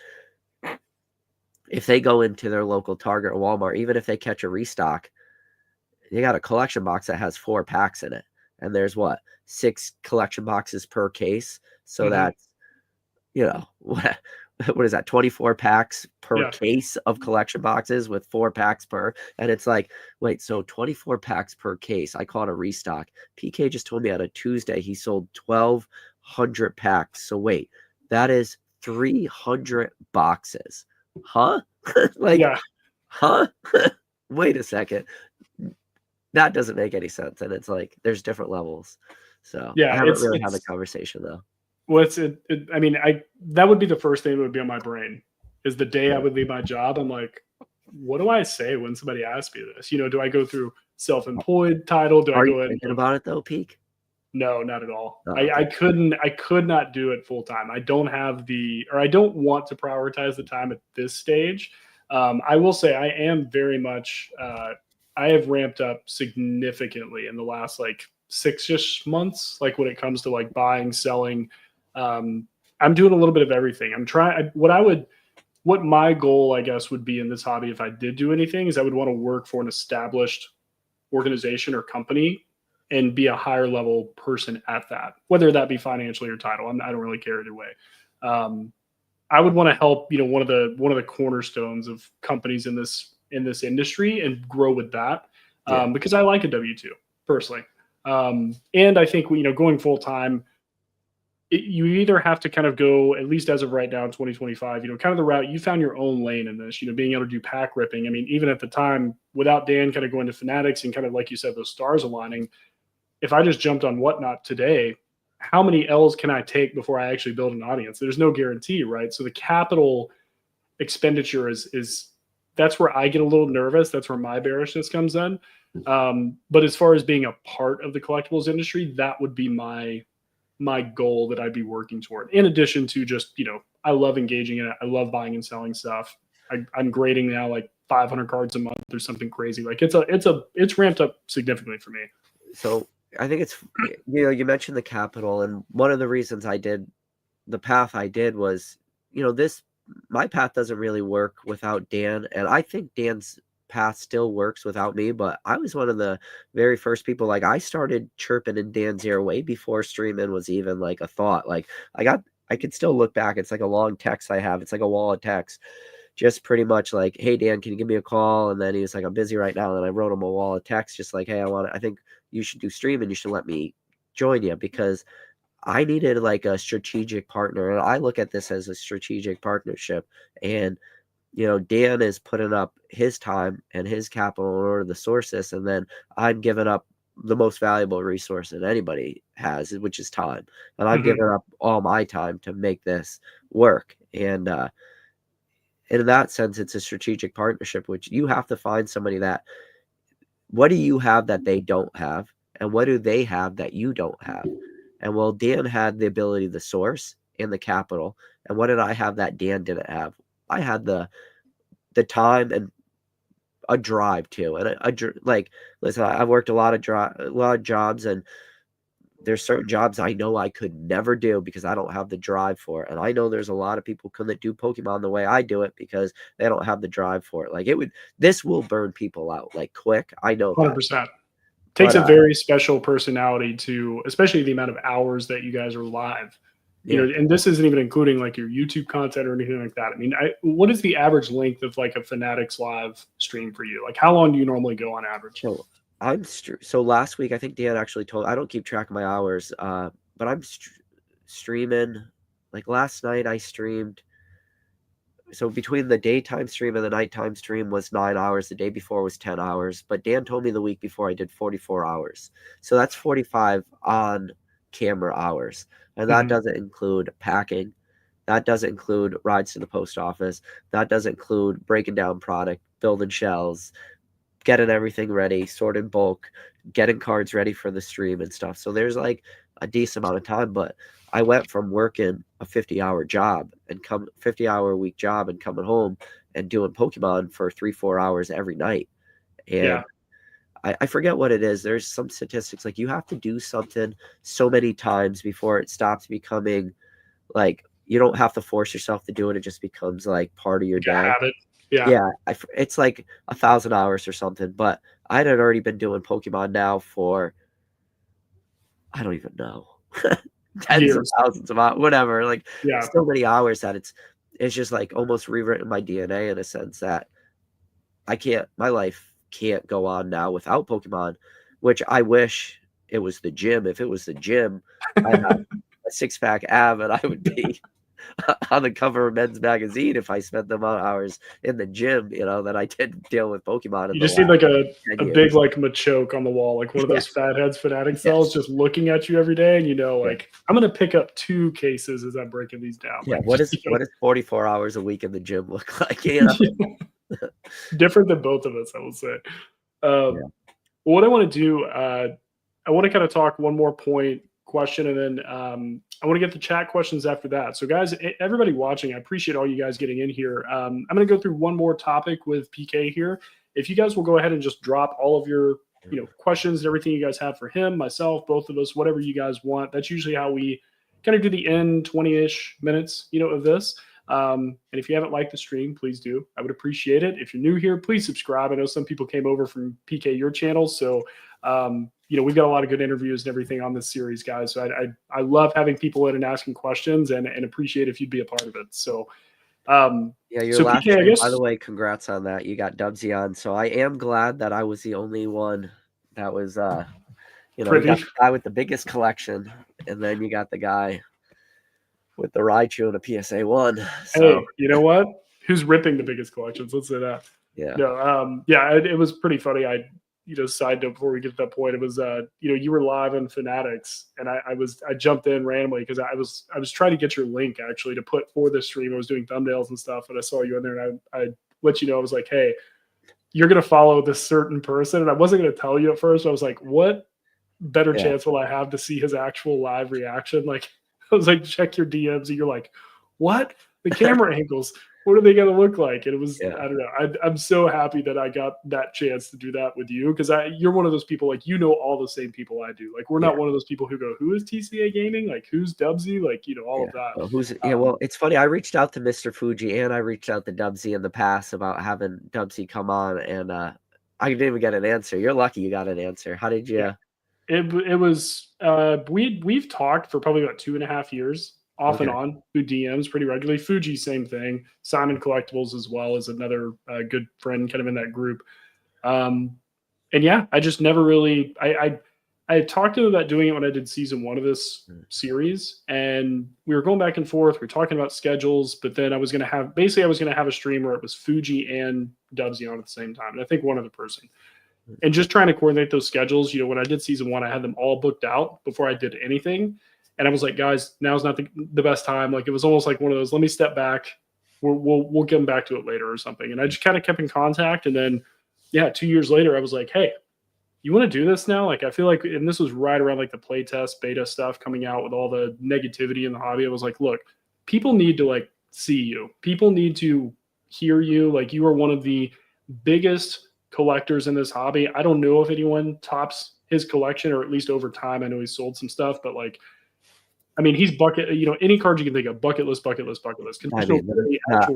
if they go into their local Target or Walmart, even if they catch a restock, they got a collection box that has 4 packs in it. And there's 6 collection boxes per case. So that's, what is that? 24 packs per case of collection boxes with 4 packs per. And it's like, wait, so 24 packs per case. I call it a restock. PK just told me on a Tuesday he sold 1,200 packs. So wait, that is 300 boxes. Huh? Huh? Wait a second. That doesn't make any sense. And it's like, there's different levels. So I haven't really had the conversation though. Well, that would be the first thing that would be on my brain is the day I would leave my job. I'm like, what do I say when somebody asks me this? Do I go through self-employed title? Are you thinking about it though, Peek? No, not at all. Oh, okay. I could not do it full time. I don't want to prioritize the time at this stage. I will say I am very much, I have ramped up significantly in the last like 6-ish months, like when it comes to like buying, selling. I'm doing a little bit of everything. I'm trying what my goal, I guess, would be in this hobby if I did do anything is I would want to work for an established organization or company and be a higher level person at that, whether that be financially or title. I don't really care either way. I would want to help, one of the cornerstones of companies in this industry and grow with that. because I like a W-2 personally. And I think, going full time, you either have to kind of go, at least as of right now in 2025, kind of the route, you found your own lane in this, being able to do pack ripping. I mean, even at the time, without Dan kind of going to Fanatics and kind of, like you said, those stars aligning, if I just jumped on Whatnot today, how many L's can I take before I actually build an audience? There's no guarantee, right? So the capital expenditure is that's where I get a little nervous. That's where my bearishness comes in. But as far as being a part of the collectibles industry, that would be my goal that I'd be working toward. In addition to just, I love engaging in it. I love buying and selling stuff. I'm grading now like 500 cards a month or something crazy. Like it's ramped up significantly for me. So I think it's, you mentioned the capital, and one of the reasons I did the path I did was, my path doesn't really work without Dan. And I think Dan's path still works without me, but I was one of the very first people. Like, I started chirping in Dan's ear way before streaming was even like a thought. Like, I could still look back. It's like a long text I have. It's like a wall of text, just pretty much like, hey Dan, can you give me a call? And then he was like, I'm busy right now. And I wrote him a wall of text, just like, hey, I think you should do stream and you should let me join you, because I needed like a strategic partner. And I look at this as a strategic partnership. And Dan is putting up his time and his capital in order to source this, and then I'm giving up the most valuable resource that anybody has, which is time. And I'm giving up all my time to make this work. And in that sense, it's a strategic partnership, which you have to find somebody that, what do you have that they don't have? And what do they have that you don't have? And well, Dan had the ability to source and the capital. And what did I have that Dan didn't have? I had the time and a drive too. And like, listen, I've worked a lot of jobs, and there's certain jobs I know I could never do because I don't have the drive for it. And I know there's a lot of people couldn't do Pokemon the way I do it because they don't have the drive for it. Like, this will burn people out like quick. I know 100%. that. Takes a very special personality to, especially the amount of hours that you guys are live. And this isn't even including like your YouTube content or anything like that. I mean, what is the average length of like a Fanatics live stream for you? Like, how long do you normally go on average? So last week, I think Dan actually I don't keep track of my hours, but I'm streaming. Like last night I streamed. So between the daytime stream and the nighttime stream was 9 hours. The day before was 10 hours. But Dan told me the week before I did 44 hours. So that's 45 on camera hours. And that doesn't include packing. That doesn't include rides to the post office. That doesn't include breaking down product, building shells, getting everything ready, sorting bulk, getting cards ready for the stream and stuff. So there's like a decent amount of time, but I went from working a 50-hour job and 50-hour a week job and coming home and doing Pokemon for 3-4 hours every night. And I forget what it is. There's some statistics, like you have to do something so many times before it stops becoming like, you don't have to force yourself to do it. It just becomes like part of your day. Habit. Yeah. It's like 1,000 hours or something, but I had already been doing Pokemon now for, I don't even know, tens of thousands of hours, whatever. Like so many hours that it's just like almost rewritten my DNA in a sense that my life can't go on now without Pokemon, which I wish it was the gym. If it was the gym, I'd have a 6-pack ab and I would be on the cover of Men's Magazine if I spent the amount of hours in the gym, that I did deal with Pokemon. You just need like a big like Machoke on the wall, like one of those fatheads fanatic cells just looking at you every day. And like, I'm going to pick up 2 cases as I'm breaking these down. Yeah. Like, what does 44 hours a week in the gym look like? Different than both of us, I will say. What I want to do, I want to kind of talk one more question, and then I want to get the chat questions after that. So guys, everybody watching, I appreciate all you guys getting in here. I'm going to go through one more topic with PK here. If you guys will go ahead and just drop all of your questions and everything you guys have for him, myself, both of us, whatever you guys want. That's usually how we kind of do the end 20-ish minutes, of this. And if you haven't liked the stream, please do. I would appreciate it. If you're new here, please subscribe. I know some people came over from PK, your channel. So, we've got a lot of good interviews and everything on this series, guys. So I love having people in and asking questions and appreciate if you'd be a part of it. So Yeah, your So last PK, I stream, guess by the way, congrats on that. You got Dubsy on. So I am glad that I was the only one that was you got privy. the guy with the biggest collection, and then you got the guy with the Raichu and a PSA 1. So Hey, you know what? Who's ripping the biggest collections? Let's say that. yeah. No, yeah, it was pretty funny. Side note before we get to that point, it was, you were live on Fanatics, and I jumped in randomly because I was trying to get your link actually to put for the stream. I was doing thumbnails and stuff, and I saw you in there, and I let you know. I was like, hey, you're gonna follow this certain person, and I wasn't gonna tell you at first. I was like, what better chance will I have to see his actual live reaction? Like, I was like, check your DMs, and you're like, what? The camera angles, what are they going to look like? And it was, I don't know. I'm so happy that I got that chance to do that with you, because you're one of those people, like, all the same people I do. Like, we're not one of those people who go, who is TCA Gaming? Like, who's Dubsy? Like, all of that. Well, well, it's funny. I reached out to Mr. Fuji and I reached out to Dubsy in the past about having Dubsy come on, and I didn't even get an answer. You're lucky you got an answer. How did you? Yeah. It was we've talked for probably about 2.5 years off and on through DMs pretty regularly. Fuji, same thing. Simon Collectibles as well as another good friend kind of in that group. And yeah, I just never really I had talked to him about doing it when I did season 1 of this series, and we were going back and forth. We were talking about schedules, but then I was going to have a stream where it was Fuji and Dubsy on at the same time, and I think one other person. And just trying to coordinate those schedules. When I did season 1, I had them all booked out before I did anything. And I was like, guys, now's not the best time. Like, it was almost like one of those, let me step back. We'll come back to it later or something. And I just kind of kept in contact. And then, 2 years later, I was like, hey, you want to do this now? Like, I feel like, and this was right around like the playtest beta stuff coming out with all the negativity in the hobby. I was like, look, people need to like see you. People need to hear you. Like, you are one of the biggest collectors in this hobby. I don't know if anyone tops his collection, or at least over time. I know he's sold some stuff, but like, I mean, he's any card you can think of, bucket list. I mean,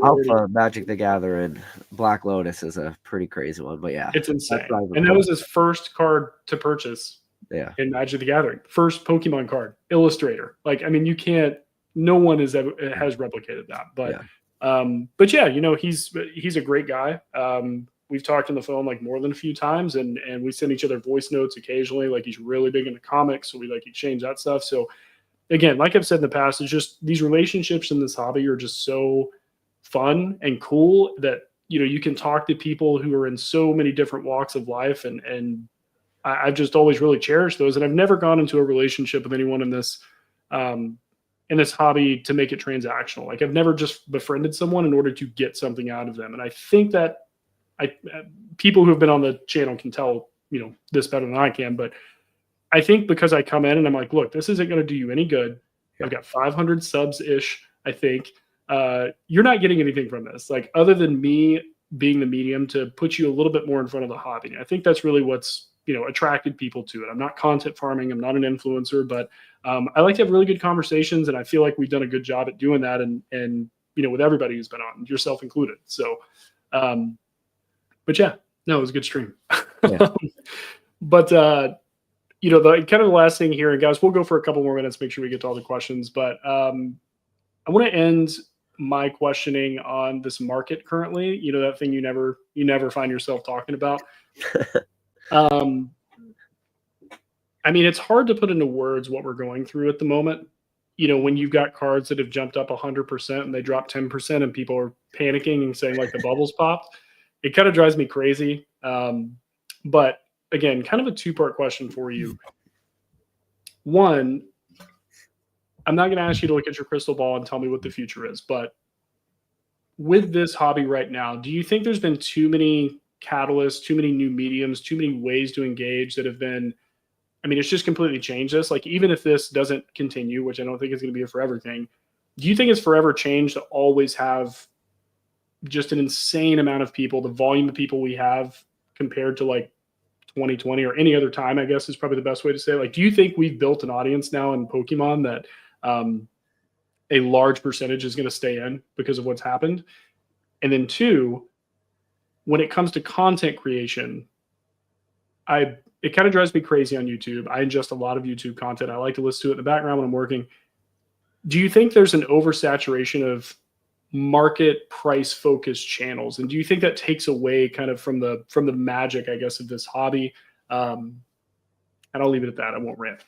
Alpha, Magic the Gathering, Black Lotus is a pretty crazy one, but yeah, it's insane. And that was his first card to purchase. Yeah, in Magic the Gathering, first Pokemon card, Illustrator. Like, I mean, no one has replicated that. But yeah, he's a great guy. We've talked on the phone like more than a few times, and we send each other voice notes occasionally. Like, he's really big into comics, so we like exchange that stuff. So again, like I've said in the past, it's just these relationships in this hobby are just so fun and cool that you can talk to people who are in so many different walks of life, and I've just always really cherished those. And I've never gone into a relationship with anyone in this hobby to make it transactional. Like, I've never just befriended someone in order to get something out of them. And I think that people who have been on the channel can tell this better than I can, but I think because I come in and I'm like, look, this isn't going to do you any good. I've got 500 subs ish. I think you're not getting anything from this, like, other than me being the medium to put you a little bit more in front of the hobby. And I think that's really what's attracted people to it. I'm not content farming. I'm not an influencer, but I like to have really good conversations, and I feel like we've done a good job at doing that. And with everybody who's been on, yourself included. So. But yeah, no, it was a good stream. Yeah. But the kind of the last thing here, and guys, we'll go for a couple more minutes, make sure we get to all the questions. But I want to end my questioning on this market currently. That thing you never find yourself talking about. I mean, it's hard to put into words what we're going through at the moment. When you've got cards that have jumped up 100% and they drop 10%, and people are panicking and saying like the bubbles popped. It kind of drives me crazy. But again, kind of a 2-part question for you. One, I'm not going to ask you to look at your crystal ball and tell me what the future is, but with this hobby right now, do you think there's been too many catalysts, too many new mediums, too many ways to engage that have been, I mean, it's just completely changed this. Like, even if this doesn't continue, which I don't think is going to be a forever thing, do you think it's forever changed to always have just an insane amount of people, the volume of people we have compared to like 2020 or any other time, I guess is probably the best way to say it. Like, do you think we've built an audience now in Pokemon that a large percentage is going to stay in because of what's happened? And then 2, when it comes to content creation, it kind of drives me crazy on YouTube. I ingest a lot of YouTube content. I like to listen to it in the background when I'm working. Do you think there's an oversaturation of market price focused channels? And do you think that takes away kind of from the magic, I guess, of this hobby? And I'll leave it at that. I won't rant.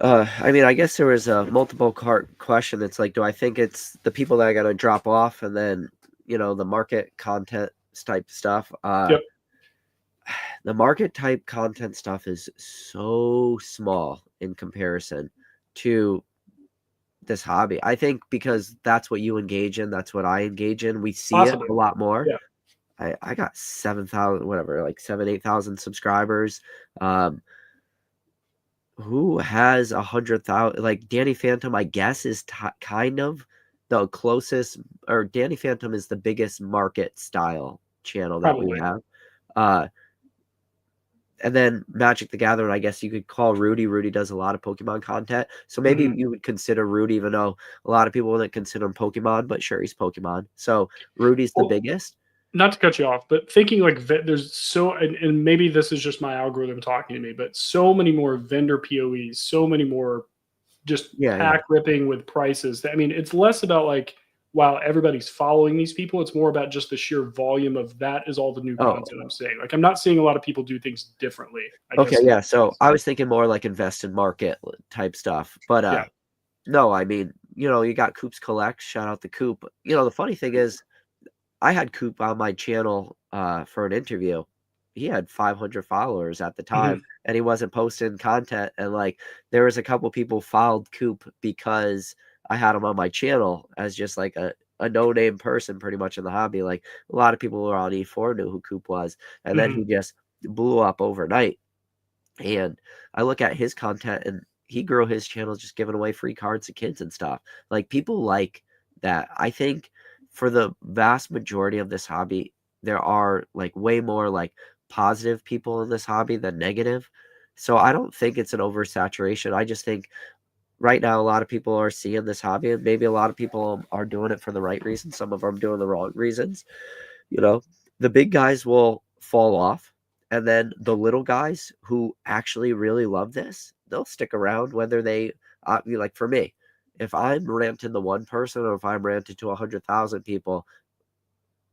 I mean, I guess there was a multiple part question. It's like, do I think it's the people that are going to drop off and then, the market content type stuff? Yep. The market type content stuff is so small in comparison to this hobby. I think because that's what you engage in, that's what I engage in. We see Possibly. it a lot more. Yeah. I got 7,000, whatever, like 8,000 subscribers. Who has 100,000? Like Danny Phantom, I guess, is kind of the closest, or Danny Phantom is the biggest market style channel that we have. And then Magic the Gathering, I guess you could call Rudy. Rudy does a lot of Pokemon content. So maybe you would consider Rudy, even though a lot of people wouldn't consider him Pokemon, but sure, he's Pokemon. So Rudy's the biggest. Not to cut you off, but thinking like there's and maybe this is just my algorithm talking to me, but so many more vendor POEs, so many more just pack ripping with prices. I mean, it's less about like, wow, everybody's following these people. It's more about just the sheer volume of that is all the new content I'm seeing. Like, I'm not seeing a lot of people do things differently. I guess. So I was thinking more like invest in market type stuff. But no, I mean, you got Coops Collect. Shout out to Coop. The funny thing is, I had Coop on my channel for an interview. He had 500 followers at the time, and he wasn't posting content. And like, there was a couple people followed Coop because I had him on my channel as just like a no-name person pretty much in the hobby. Like a lot of people who were on E4 knew who Coop was. And then he just blew up overnight. And I look at his content, and he grew his channel just giving away free cards to kids and stuff. Like, people like that. I think for the vast majority of this hobby, there are like way more like positive people in this hobby than negative. So I don't think it's an oversaturation. I just think right now a lot of people are seeing this hobby, and maybe a lot of people are doing it for the right reasons. Some of them doing the wrong reasons. The big guys will fall off, and then the little guys who actually really love this, they'll stick around whether they like, for me, if I'm ranting to one person or if I'm ranting to 100,000 people,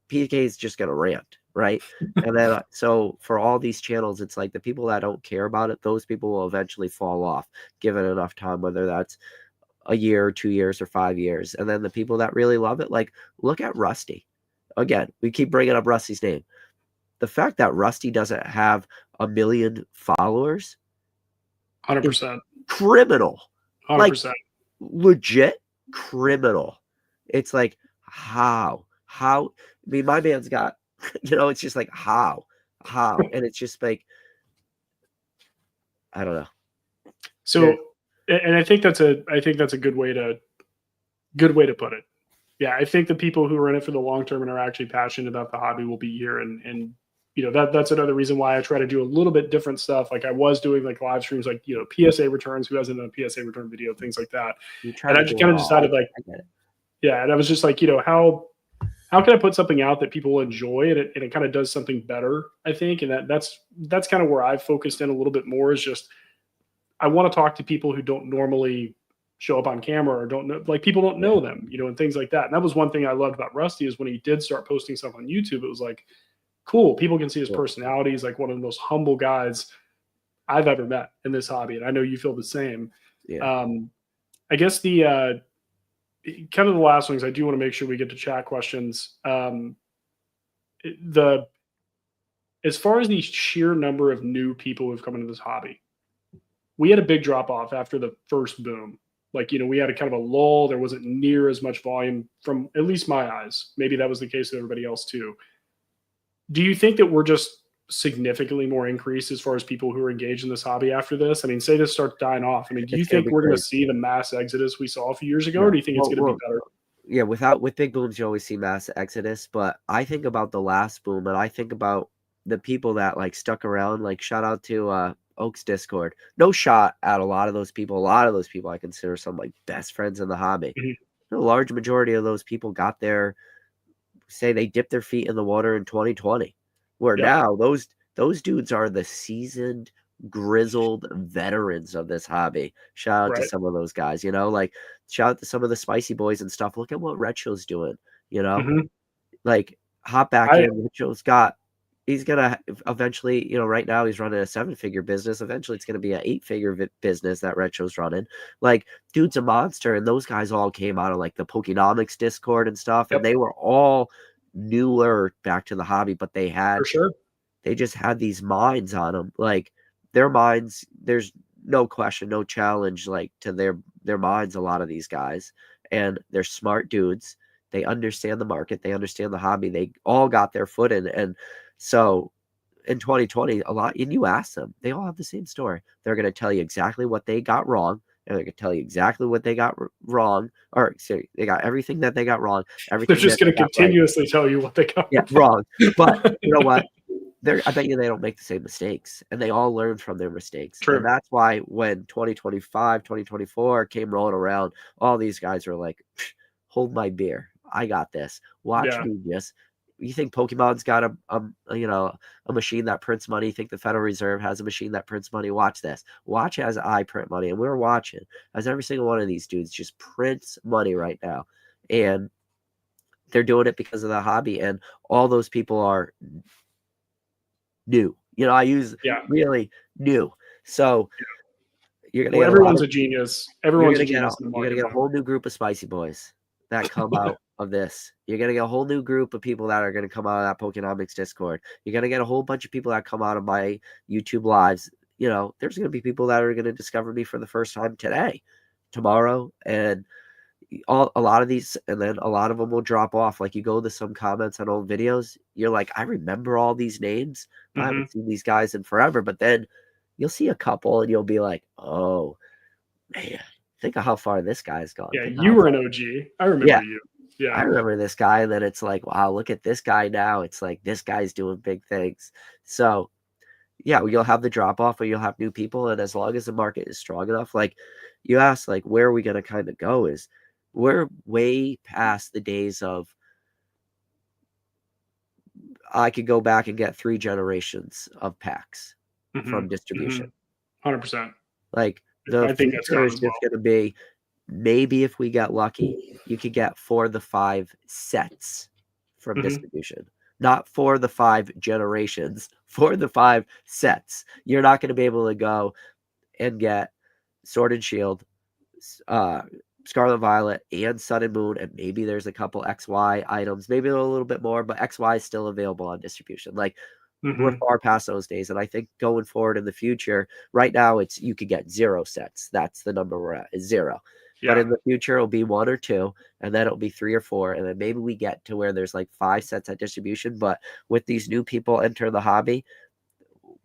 PK is just going to rant, right? And then, so for all these channels, it's like the people that don't care about it, those people will eventually fall off, given enough time, whether that's a year, 2 years, or 5 years. And then the people that really love it, like, look at Rusty. Again, we keep bringing up Rusty's name. The fact that Rusty doesn't have 1 million followers, 100%, criminal. 100%. Like, legit criminal. It's like, how I mean, my man's got, it's just like, how, and it's just like, I don't know. So, and I think that's a good way to put it. Yeah, I think the people who are in it for the long term and are actually passionate about the hobby will be here, and that's another reason why I try to do a little bit different stuff. Like, I was doing like live streams, like PSA returns. Who hasn't done a PSA return video? Things like that. And I just kind of decided, like, and I was just like, how can I put something out that people enjoy, and it kind of does something better, I think. And that's kind of where I've focused in a little bit more, is just, I want to talk to people who don't normally show up on camera, or don't know, like, people don't know them, and things like that. And that was one thing I loved about Rusty, is when he did start posting stuff on YouTube, it was like, cool. People can see his personality. He's like one of the most humble guys I've ever met in this hobby. And I know you feel the same. I guess the kind of the last ones, I do want to make sure we get to chat questions. As far as the sheer number of new people who've come into this hobby, we had a big drop off after the first boom. Like, we had a kind of a lull. There wasn't near as much volume, from at least my eyes. Maybe that was the case with everybody else too. Do you think that we're just significantly more increased as far as people who are engaged in this hobby after this? I mean, say this starts dying off. I mean, do you think we're going to see the mass exodus we saw a few years ago, or do you think it's going to be better? Yeah, with big booms, you always see mass exodus. But I think about the last boom, and I think about the people that like stuck around. Like, shout out to Oaks Discord. No shot at a lot of those people. A lot of those people I consider some like best friends in the hobby. The large majority of those people got there, say they dipped their feet in the water in 2020, where now those dudes are the seasoned grizzled veterans of this hobby. Shout out to Right. some of those guys, you know, like shout out to some of the spicy boys and stuff. Look at what Retro's doing, you know, Mhm. like hop back I in. He's gonna eventually, you know, right now he's running a 7-figure business. Eventually it's gonna be an 8-figure business that Retro's running. Like, dude's a monster, and those guys all came out of like the Pokéknowledge Discord and stuff, and Yep, they were all newer back to the hobby, but for sure. they just had these minds on them. Like, their minds, there's no question, no challenge, like, to their minds, a lot of these guys. And they're smart dudes. They understand the market. They understand the hobby. They all got their foot in. And so in 2020, a lot, and you ask them, they all have the same story. They're going to tell you exactly what they got wrong. And they're going to tell you exactly what they got wrong. Or sorry, they got everything that they got wrong. They're Everything just that going they to got right. continuously tell you what they got Wrong. But you know what? I bet you they don't make the same mistakes, and they all learn from their mistakes. True. And that's why when 2025, 2024 came rolling around, all these guys were like, hold my beer. I got this. Watch me just. You think Pokemon's got a machine that prints money? You think the Federal Reserve has a machine that prints money? Watch this. Watch as I print money. And we're watching as every single one of these dudes just prints money right now. And they're doing it because of the hobby. And all those people are new. You know, I use really new. So you're gonna get everyone's a genius. Everyone's a genius in the market. You're gonna get a whole new group of spicy boys that come out of this. You're gonna get a whole new group of people that are gonna come out of that Pokenomics Discord. You're gonna get a whole bunch of people that come out of my YouTube lives. You know, there's gonna be people that are gonna discover me for the first time today, tomorrow, and a lot of these, and then a lot of them will drop off. Like, you go to some comments on old videos, you're like, I remember all these names. I haven't seen these guys in forever. But then you'll see a couple and you'll be like, oh man, think of how far this guy's gone. Yeah, you were an OG. I remember you. Yeah, I remember this guy. And then it's like, wow, look at this guy now. It's like, this guy's doing big things. So yeah, you'll have the drop off, or you'll have new people. And as long as the market is strong enough, like you asked, like, where are we going to kind of go? Is we're way past the days of I could go back and get 3 generations of packs from distribution. 100%. Like, the future is just going to be, maybe if we get lucky, you could get 4 of the 5 sets from distribution. Not 4 of the 5 generations, 4 of the 5 sets. You're not going to be able to go and get Sword and Shield, Scarlet Violet, and Sun and Moon, and maybe there's a couple XY items, maybe a little bit more, but XY is still available on distribution. Like, we're far past those days. And I think going forward in the future, right now it's you could get 0 sets. That's the number we're at, is 0. Yeah. But in the future it'll be 1 or 2, and then it'll be 3 or 4, and then maybe we get to where there's like 5 sets at distribution. But with these new people enter the hobby,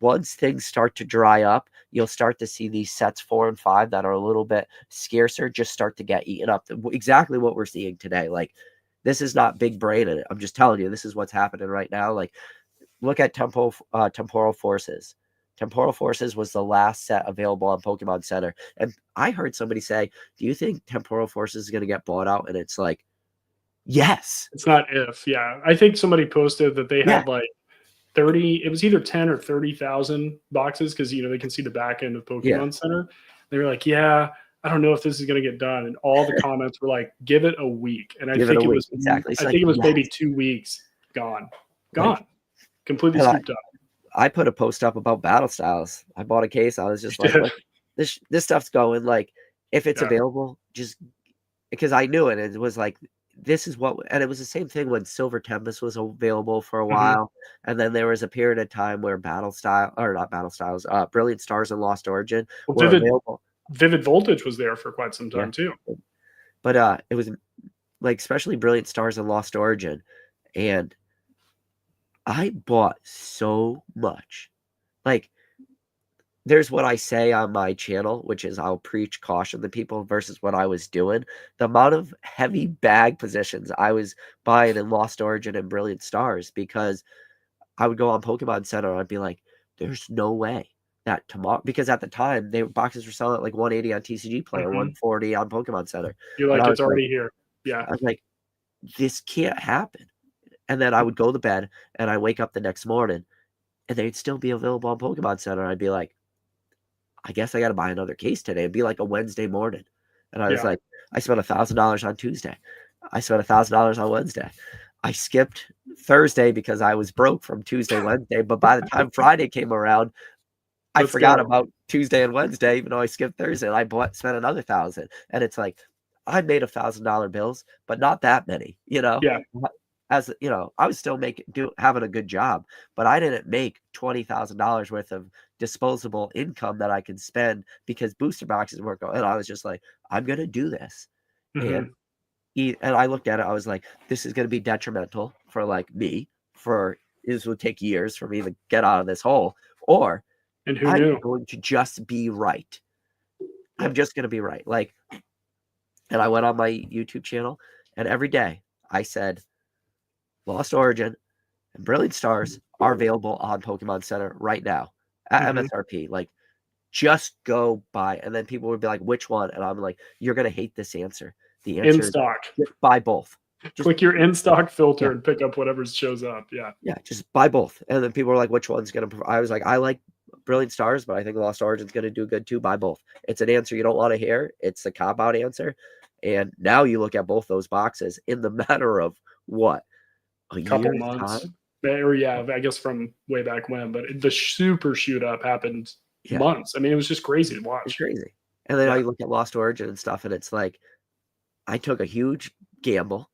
once things start to dry up, you'll start to see these sets 4 and 5 that are a little bit scarcer just start to get eaten up. Exactly what we're seeing today. Like, this is not big brain in it. I'm just telling you, this is what's happening right now. Like, look at Temporal Forces. Temporal Forces was the last set available on Pokemon Center. And I heard somebody say, do you think Temporal Forces is going to get bought out? And it's like, yes. It's not if. Yeah. I think somebody posted that they had like 30, it was either 10 or 30,000 boxes, because, you know, they can see the back end of Pokemon Center. They were like, yeah, I don't know if this is going to get done. And all the comments were like, give it a week. And I think it was exactly. I think it was maybe 2 weeks gone. Like, completely scooped up. I put a post up about battle styles. I bought a case. I was just like, this stuff's going. Like, if it's available, just because I knew it. It was like, this is what, and it was the same thing when Silver Tempest was available for a while. And then there was a period of time where Brilliant Stars and Lost Origin were available. Vivid Voltage was there for quite some time too. But it was like, especially Brilliant Stars and Lost Origin. And I bought so much. Like, there's what I say on my channel, which is I'll preach caution to people, versus what I was doing. The amount of heavy bag positions I was buying in Lost Origin and Brilliant Stars, because I would go on Pokemon Center and I'd be like, there's no way that tomorrow, because at the time boxes were selling at like 180 on TCG Player, 140 on Pokemon Center. You're like, it's already here. Yeah. I was like, this can't happen. And then I would go to bed and I wake up the next morning and they'd still be available on Pokemon Center. I'd be like, I guess I got to buy another case today. It'd be like a Wednesday morning. And I was Yeah. like, I spent $1,000 on Tuesday. I spent $1,000 on Wednesday. I skipped Thursday because I was broke from Tuesday, Wednesday. But by the time Friday came around, I Let's forgot go. about Tuesday and Wednesday, even though I skipped Thursday. And I spent another 1,000. And it's like, I made $1,000 bills, but not that many, Yeah. As I was still having a good job, but I didn't make $20,000 worth of disposable income that I could spend because booster boxes weren't going. And I was just like, I'm gonna do this, and Mhm. and I looked at it. I was like, this is gonna be detrimental for like me. This would take years for me to get out of this hole, or And who I'm knew? going to just be right. I'm Yep. just gonna be right. Like, and I went on my YouTube channel, and every day I said, Lost Origin and Brilliant Stars are available on Pokemon Center right now at Mhm. MSRP. Like, just go buy. And then people would be like, which one? And I'm like, you're going to hate this answer. The In answer is stock. just buy both. Just, Click your in stock filter yeah, and pick up whatever shows up. Yeah. yeah, just buy both. And then people were like, which one's going to, I was like, I like Brilliant Stars, but I think Lost Origin's going to do good too. Buy both. It's an answer you don't want to hear. It's a cop out answer. And now you look at both those boxes in the matter of what? A Couple year's months. time? Or yeah, I guess from way back when, but the super shoot up happened Yeah. months. I mean, it was just crazy to It's watch. crazy. And then Yeah. I look at Lost Origin and stuff, and it's like, I took a huge gamble.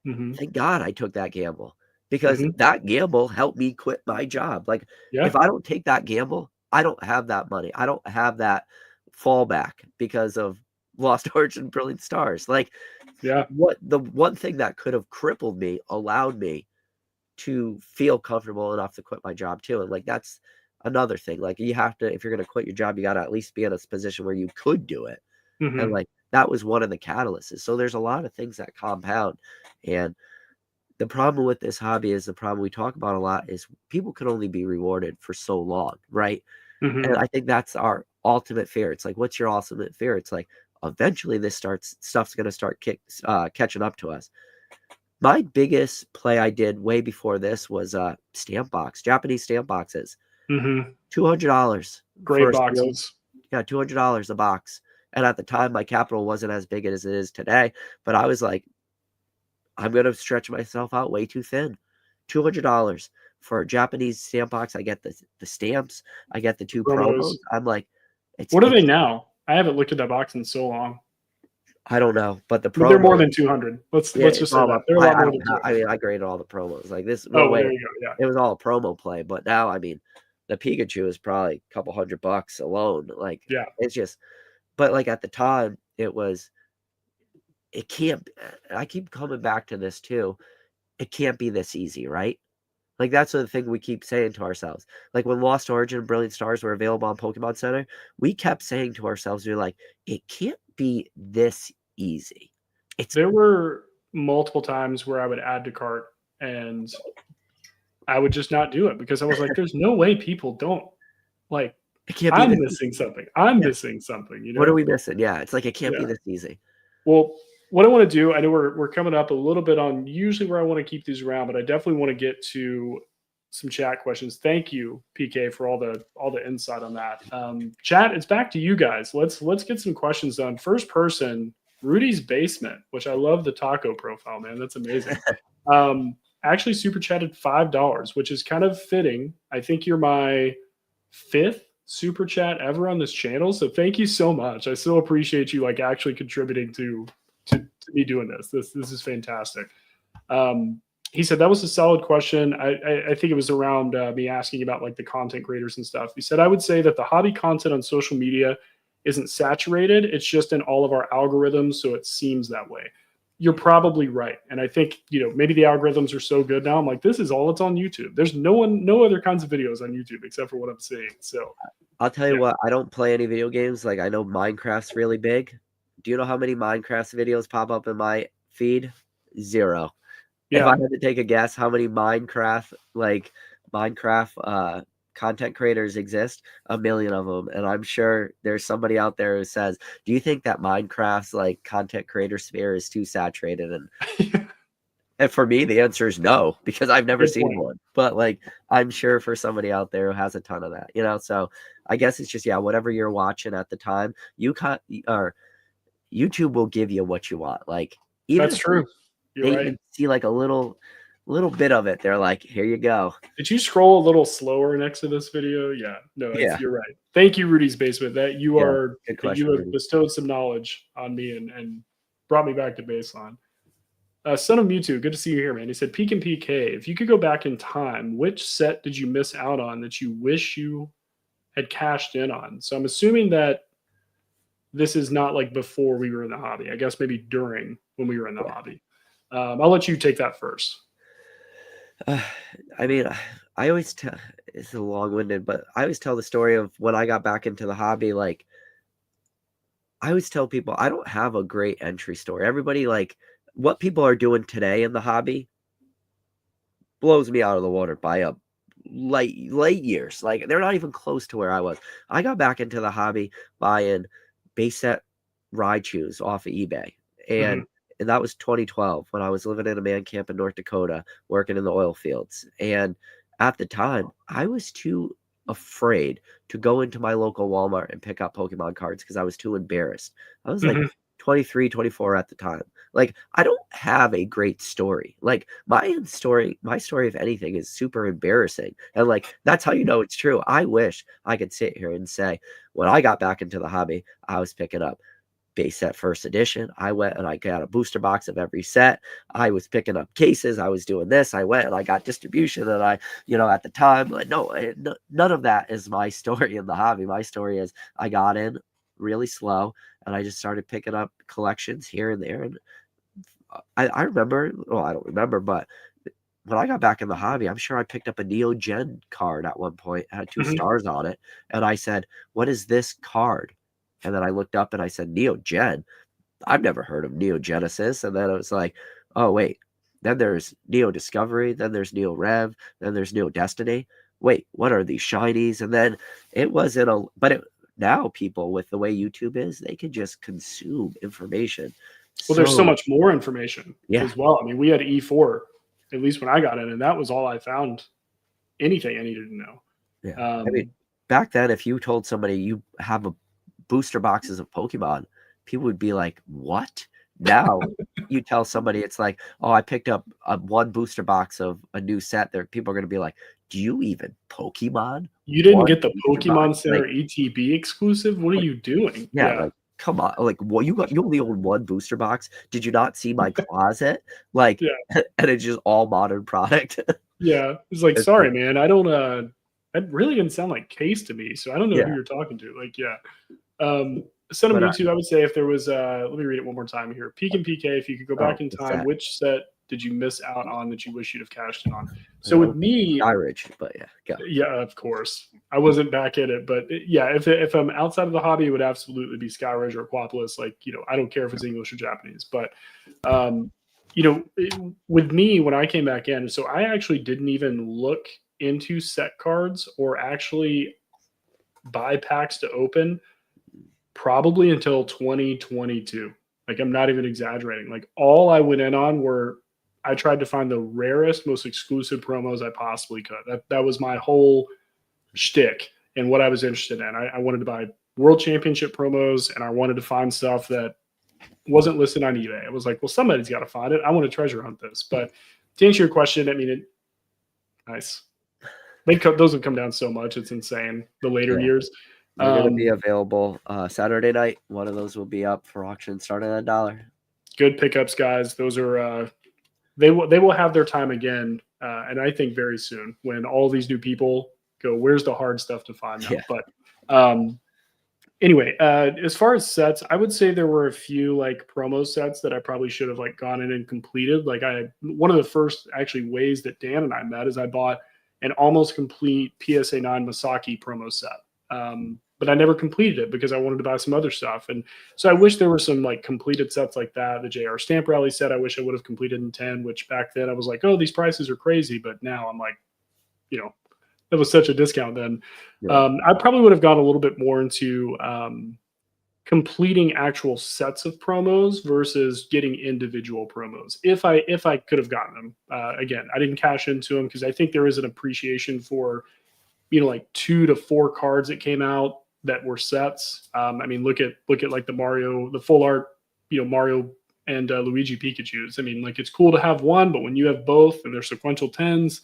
Hmm. Thank God I took that gamble because Hmm. that gamble helped me quit my job. Like, Yeah. if I don't take that gamble, I don't have that money. I don't have that fallback because of Lost Origin Brilliant Stars. Like, Yeah. the one thing that could have crippled me allowed me to feel comfortable enough to quit my job too. And like, that's another thing. Like, you have to, if you're going to quit your job, you got to at least be in a position where you could do it. And Hmm. like, that was one of the catalysts. So there's a lot of things that compound. And the problem with this hobby is the problem we talk about a lot is people can only be rewarded for so long, right? Hmm. And I think that's our ultimate fear. It's like, what's your ultimate fear? It's like, eventually stuff's going to start catching up to us. My biggest play I did way before this was Japanese stamp boxes. Hmm. $200 Great for a sealed, boxes. yeah, $200 a box. And at the time, my capital wasn't as big as it is today. But I was like, I'm gonna stretch myself out way too thin. $200 for a Japanese stamp box. I get the stamps. I get the two Promos. promos. I'm like, What are they it's now? I haven't looked at that box in so long. I don't know, but the But they're more promos, than 200. Let's yeah, just it's say all that up. they're a lot I more don't than have, I mean, 200. I graded all the promos. Like, this, no Oh, way. there you go. Yeah. It was all a promo play. But now, I mean, the Pikachu is probably a couple $100 alone. Like, Yeah. it's just, but like at the time, it can't, I keep coming back to this too. It can't be this easy, right? Like, that's the thing we keep saying to ourselves. Like, when Lost Origin and Brilliant Stars were available on Pokemon Center, we kept saying to ourselves, we're like, it can't be this easy. There were multiple times where I would add to cart and I would just not do it because I was like, there's no way people don't like, It can't be I'm this missing easy. something. I'm Yeah. missing something, What are we missing? Yeah, it's like, it can't be Yeah. this easy. Well, what I want to do, I know we're coming up a little bit on usually where I want to keep these around, but I definitely want to get to some chat questions. Thank you, PK, for all the insight on that. Chat, it's back to you guys. Let's get some questions done. First person, Rudy's Basement, which I love the taco profile, man. That's amazing. Actually super chatted $5, which is kind of fitting. I think you're my fifth super chat ever on this channel. So thank you so much. I still appreciate you like actually contributing to me doing this. This is fantastic. He said that was a solid question. I think it was around me asking about like the content creators and stuff. He said I would say that the hobby content on social media isn't saturated. It's just in all of our algorithms, so it seems that way. You're probably right, and I think maybe the algorithms are so good now. I'm like, this is all it's on YouTube. There's no other kinds of videos on YouTube except for what I'm seeing. So I'll tell you what, I don't play any video games. Like, I know Minecraft's really big. Do you know how many Minecraft videos pop up in my feed? 0. If I yeah, had to take a guess how many Minecraft content creators exist, a million of them. And I'm sure there's somebody out there who says, do you think that Minecraft's like content creator sphere is too saturated? And And for me, the answer is no, because I've never Good seen point. one. But like, I'm sure for somebody out there who has a ton of that, you know. So I guess it's just, yeah, whatever you're watching at the time, or YouTube will give you what you want. Like, even That's if true. You're they right. even see like a little bit of it, they're like, here you go. Did you scroll a little slower next to this video? Yeah, no, Yeah. you're right. Thank you, Rudy's Basement. That you Yeah. are Good that you question, have Rudy. bestowed some knowledge on me and brought me back to baseline. Son of Mewtwo, good to see you here, man. He said, Peek and PK, if you could go back in time, which set did you miss out on that you wish you had cashed in on? So I'm assuming that this is not like before we were in the hobby. I guess maybe during when we were in the Yeah. hobby. I'll let you take that first. I mean, I always tell, it's a long-winded, but I always tell the story of when I got back into the hobby. Like, I always tell people I don't have a great entry story. Everybody, like, what people are doing today in the hobby blows me out of the water by a late years. Like, they're not even close to where I was. I got back into the hobby buying base set Raichus off of eBay. Mhm. And that was 2012 when I was living in a man camp in North Dakota, working in the oil fields. And at the time, I was too afraid to go into my local Walmart and pick up Pokemon cards because I was too embarrassed. I was like Mhm. 23, 24 at the time. Like, I don't have a great story. Like, my story, if anything, is super embarrassing. And like, that's how you know it's true. I wish I could sit here and say, when I got back into the hobby, I was picking up base set first edition. I went and I got a booster box of every set. I was picking up cases. I was doing this. I went and I got distribution. And I, at the time, like, no, none of that is my story in the hobby. My story is I got in really slow and I just started picking up collections here and there. And I remember, well, I don't remember, but when I got back in the hobby, I'm sure I picked up a Neo Gen card at one point. It had 2 Mhm. stars on it. And I said, what is this card? And then I looked up and I said, Neo Gen. I've never heard of Neo Genesis. And then I was like, oh, wait. Then there's Neo Discovery. Then there's Neo Rev. Then there's Neo Destiny. Wait, what are these shinies? And then it wasn't now people, with the way YouTube is, they can just consume information. Well, there's so So, much more information yeah. as well. I mean, we had E4, at least when I got in, and that was all I found anything I needed to know. Yeah. I mean, Um, back then, if you told somebody you have a booster boxes of Pokemon, people would be like, what? Now you tell somebody it's like, oh, I picked up one booster box of a new set. There, people are going to be like, do you even Pokemon you didn't one get the booster box? Pokemon Center ETB exclusive? What are you doing? Yeah, Yeah. like, come on. Like, well, you only own one booster box. Did you not see my closet? Like, Yeah. and it's just all modern product. Yeah. It's like, It's sorry, like, man. I don't, that really didn't sound like Case to me. So I don't know who yeah, you're talking to. Like, yeah. Son of but Mewtwo, I would say if there was, let me read it one more time here. Peek and PK, if you could go back in it's time, that. which set did you miss out on that you wish you'd have cashed in on? I So know, with me, Sky Ridge, but yeah, go. yeah, of course. I wasn't back in it, but yeah, if I'm outside of the hobby, it would absolutely be Skyridge or Aquapolis. Like, I don't care if it's English or Japanese, but um, with me when I came back in, so I actually didn't even look into set cards or actually buy packs to open probably until 2022. Like, I'm not even exaggerating. Like, all I went in on were I tried to find the rarest, most exclusive promos I possibly could. That was my whole shtick and what I was interested in. I wanted to buy world championship promos and I wanted to find stuff that wasn't listed on eBay. I was like, well, somebody's got to find it. I want to treasure hunt this. But to answer your question, I mean, nice. Those have come down so much. It's insane. The later Yeah. years. They're going to be available Saturday night. One of those will be up for auction starting at $1. Good pickups, guys. Those are they will have their time again, and I think very soon when all these new people go, where's the hard stuff to find now? Yeah. But anyway, as far as sets, I would say there were a few like promo sets that I probably should have like gone in and completed. Like one of the first actually ways that Dan and I met is I bought an almost complete PSA 9 Masaki promo set. But I never completed it because I wanted to buy some other stuff. And so I wish there were some like completed sets like that. The JR Stamp Rally set, I wish I would have completed in 10, which back then I was like, oh, these prices are crazy. But now I'm like, that was such a discount then. Yeah. I probably would have gone a little bit more into completing actual sets of promos versus getting individual promos. If I could have gotten them, again, I didn't cash into them because I think there is an appreciation for, like 2 to 4 cards that came out that were sets. I mean, look at like the full art, Mario and Luigi Pikachu's. I mean, like, it's cool to have one, but when you have both and they're sequential 10s,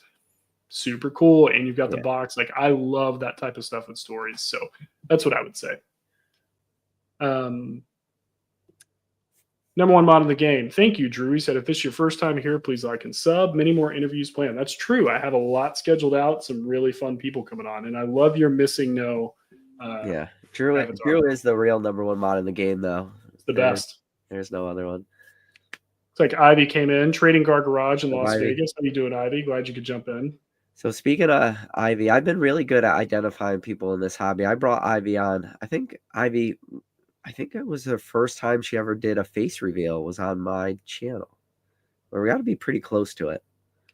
super cool. And you've got the box. Like, I love that type of stuff with stories. So that's what I would say. Number one mod in the game. Thank you, Drew. He said, if this is your first time here, please like and sub. Many more interviews planned. That's true. I have a lot scheduled out. Some really fun people coming on. And I love your Missing No. Drew is the real number one mod in the game, though. It's the best. There's no other one. It's like Ivy came in, Trading Card Garage in Las Vegas. How you doing, Ivy? Glad you could jump in. So speaking of Ivy, I've been really good at identifying people in this hobby. I brought Ivy on. I think it was the first time she ever did a face reveal was on my channel. Or we got to be pretty close to it.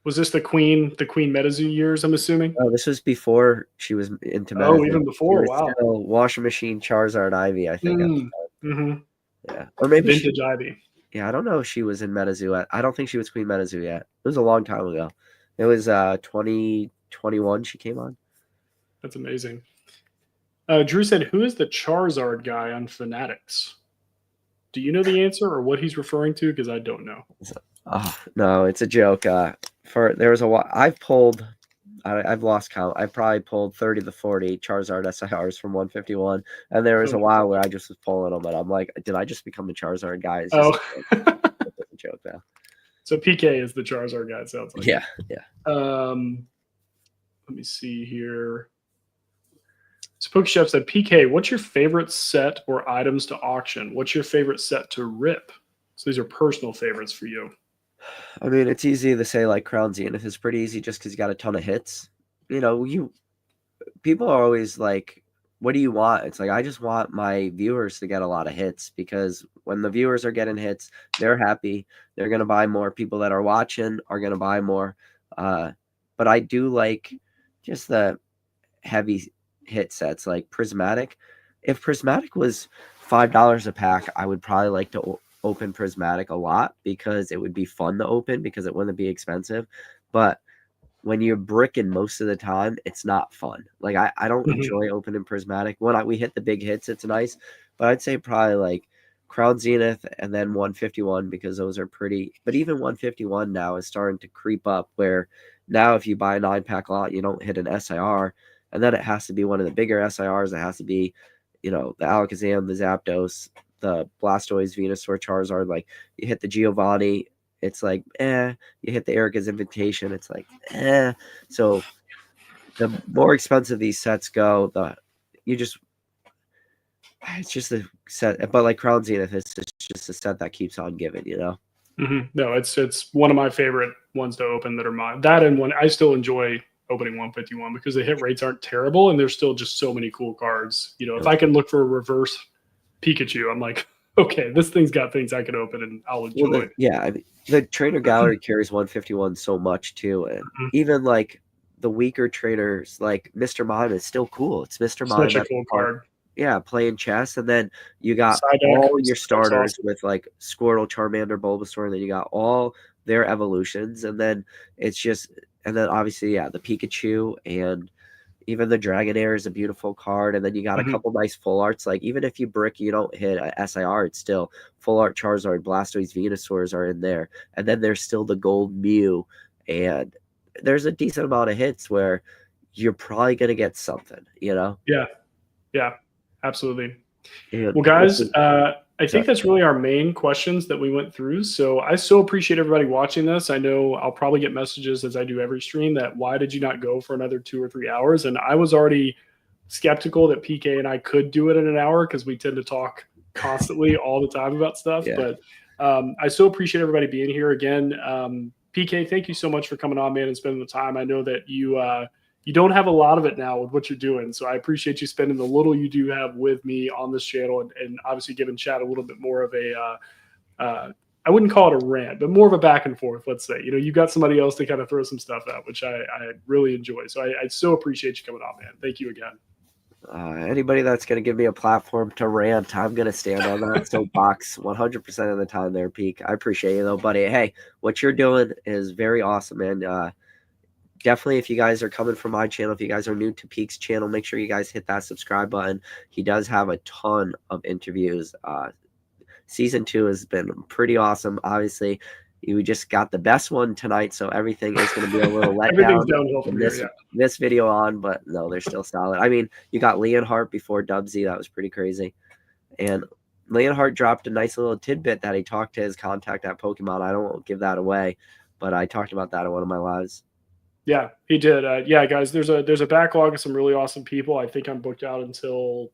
Was this the Queen Metazu years, I'm assuming? Oh, this was before she was into Metazu. Oh, even before. Wow. Washing Machine Charizard Ivy, I think. Yeah. Or maybe Vintage Ivy. Yeah, I don't know if she was in Metazu. I don't think she was Queen Metazu yet. It was a long time ago. It was 2021 she came on. That's amazing. Drew said, who is the Charizard guy on Fanatics? Do you know the answer or what he's referring to? Because I don't know. Oh, no, it's a joke. There was a while I've lost count. I probably pulled 30 to 40 Charizard SIRs from 151. And there was a while where I just was pulling them. And I'm like, did I just become a Charizard guy? It's just a joke now. So PK is the Charizard guy, it sounds like. Yeah. Let me see here. So PokeChef said, PK, what's your favorite set or items to auction? What's your favorite set to rip? So these are personal favorites for you. I mean, it's easy to say like Crown Zenith is pretty easy just because you got a ton of hits. People are always like, what do you want? It's like, I just want my viewers to get a lot of hits because when the viewers are getting hits, they're happy. They're going to buy more. People that are watching are going to buy more. But I do like just the heavy hit sets like Prismatic. If Prismatic was $5 a pack, I would probably like to open Prismatic a lot because it would be fun to open because it wouldn't be expensive. But when you're bricking most of the time, it's not fun. Like I don't enjoy opening Prismatic. When we hit the big hits, it's nice. But I'd say probably like Crown Zenith and then 151 because those are pretty. But even 151 now is starting to creep up where now if you buy a 9-pack lot, you don't hit an SIR. And then it has to be one of the bigger SIRs. It has to be, the Alakazam, the Zapdos, the Blastoise, Venusaur, Charizard. Like you hit the Giovanni, it's like you hit the Erica's Invitation, it's like So the more expensive these sets go, it's just a set. But like Crown Zenith, it's just a set that keeps on giving, No, it's one of my favorite ones to open that are mine. That and one I still enjoy opening 151 because the hit rates aren't terrible and there's still just so many cool cards. If I can look for a reverse Pikachu, I'm like, okay, this thing's got things I can open and I'll enjoy. The trainer gallery carries 151 so much too, and even like the weaker trainers, like Mr. Mime is still cool. It's Mr. Mime. Such a cool card. Yeah, playing chess, and then you got all your starters with like Squirtle, Charmander, Bulbasaur, and then you got all their evolutions, and then obviously the Pikachu and even the Dragonair is a beautiful card, and then you got a couple nice full arts. Like even if you brick, you don't hit a SIR, it's still full art Charizard, Blastoise, Venusaurs are in there, and then there's still the gold Mew, and there's a decent amount of hits where you're probably gonna get something, Yeah, absolutely. And well, guys, I think that's really our main questions that we went through. So I so appreciate everybody watching this. I know I'll probably get messages as I do every stream that why did you not go for another 2 or 3 hours? And I was already skeptical that PK and I could do it in an hour because we tend to talk constantly all the time about stuff. Yeah. But I so appreciate everybody being here again. PK, thank you so much for coming on, man, and spending the time. I know that you don't have a lot of it now with what you're doing. So I appreciate you spending the little you do have with me on this channel and obviously giving chat a little bit more of I wouldn't call it a rant, but more of a back and forth, let's say. You got somebody else to kind of throw some stuff at, which I really enjoy. So I so appreciate you coming on, man. Thank you again. Anybody that's going to give me a platform to rant, I'm going to stand on that soapbox 100% of the time there, Peek. I appreciate you, though, buddy. Hey, what you're doing is very awesome, man. Definitely, if you guys are coming from my channel, if you guys are new to Peek's channel, make sure you guys hit that subscribe button. He does have a ton of interviews. Season 2 has been pretty awesome. Obviously, you just got the best one tonight, so everything is going to be a little let Everything's down downhill from here, yeah. this video on, but no, they're still solid. I mean, you got Leonhardt before Dubsy. That was pretty crazy. And Leonhardt dropped a nice little tidbit that he talked to his contact at Pokemon. I don't give that away, but I talked about that in one of my lives. Yeah, he did. Yeah, guys, there's a backlog of some really awesome people. I think I'm booked out until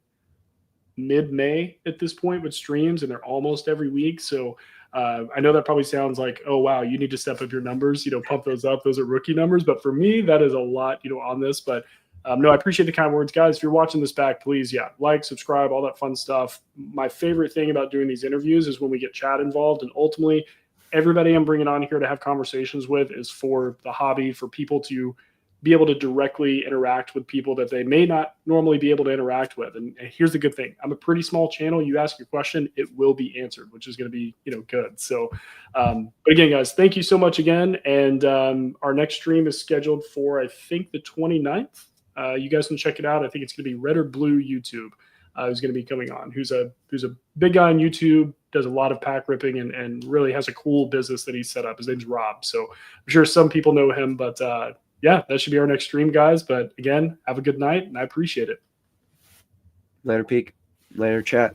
mid-May at this point with streams, and they're almost every week. So I know that probably sounds like, oh, wow, you need to step up your numbers, pump those up. Those are rookie numbers. But for me, that is a lot, on this. But no, I appreciate the kind words, guys. If you're watching this back, please, like, subscribe, all that fun stuff. My favorite thing about doing these interviews is when we get chat involved. And ultimately, everybody I'm bringing on here to have conversations with is for the hobby, for people to be able to directly interact with people that they may not normally be able to interact with. And here's the good thing. I'm a pretty small channel. You ask your question, it will be answered, which is going to be, good. So, but again, guys, thank you so much again. And our next stream is scheduled for, I think, the 29th. You guys can check it out. I think it's going to be Red or Blue YouTube who's going to be coming on, who's a big guy on YouTube, does a lot of pack ripping and really has a cool business that he's set up. His name's Rob. So I'm sure some people know him, but yeah, that should be our next stream, guys. But again, have a good night, and I appreciate it. Later, Peek. Later, chat.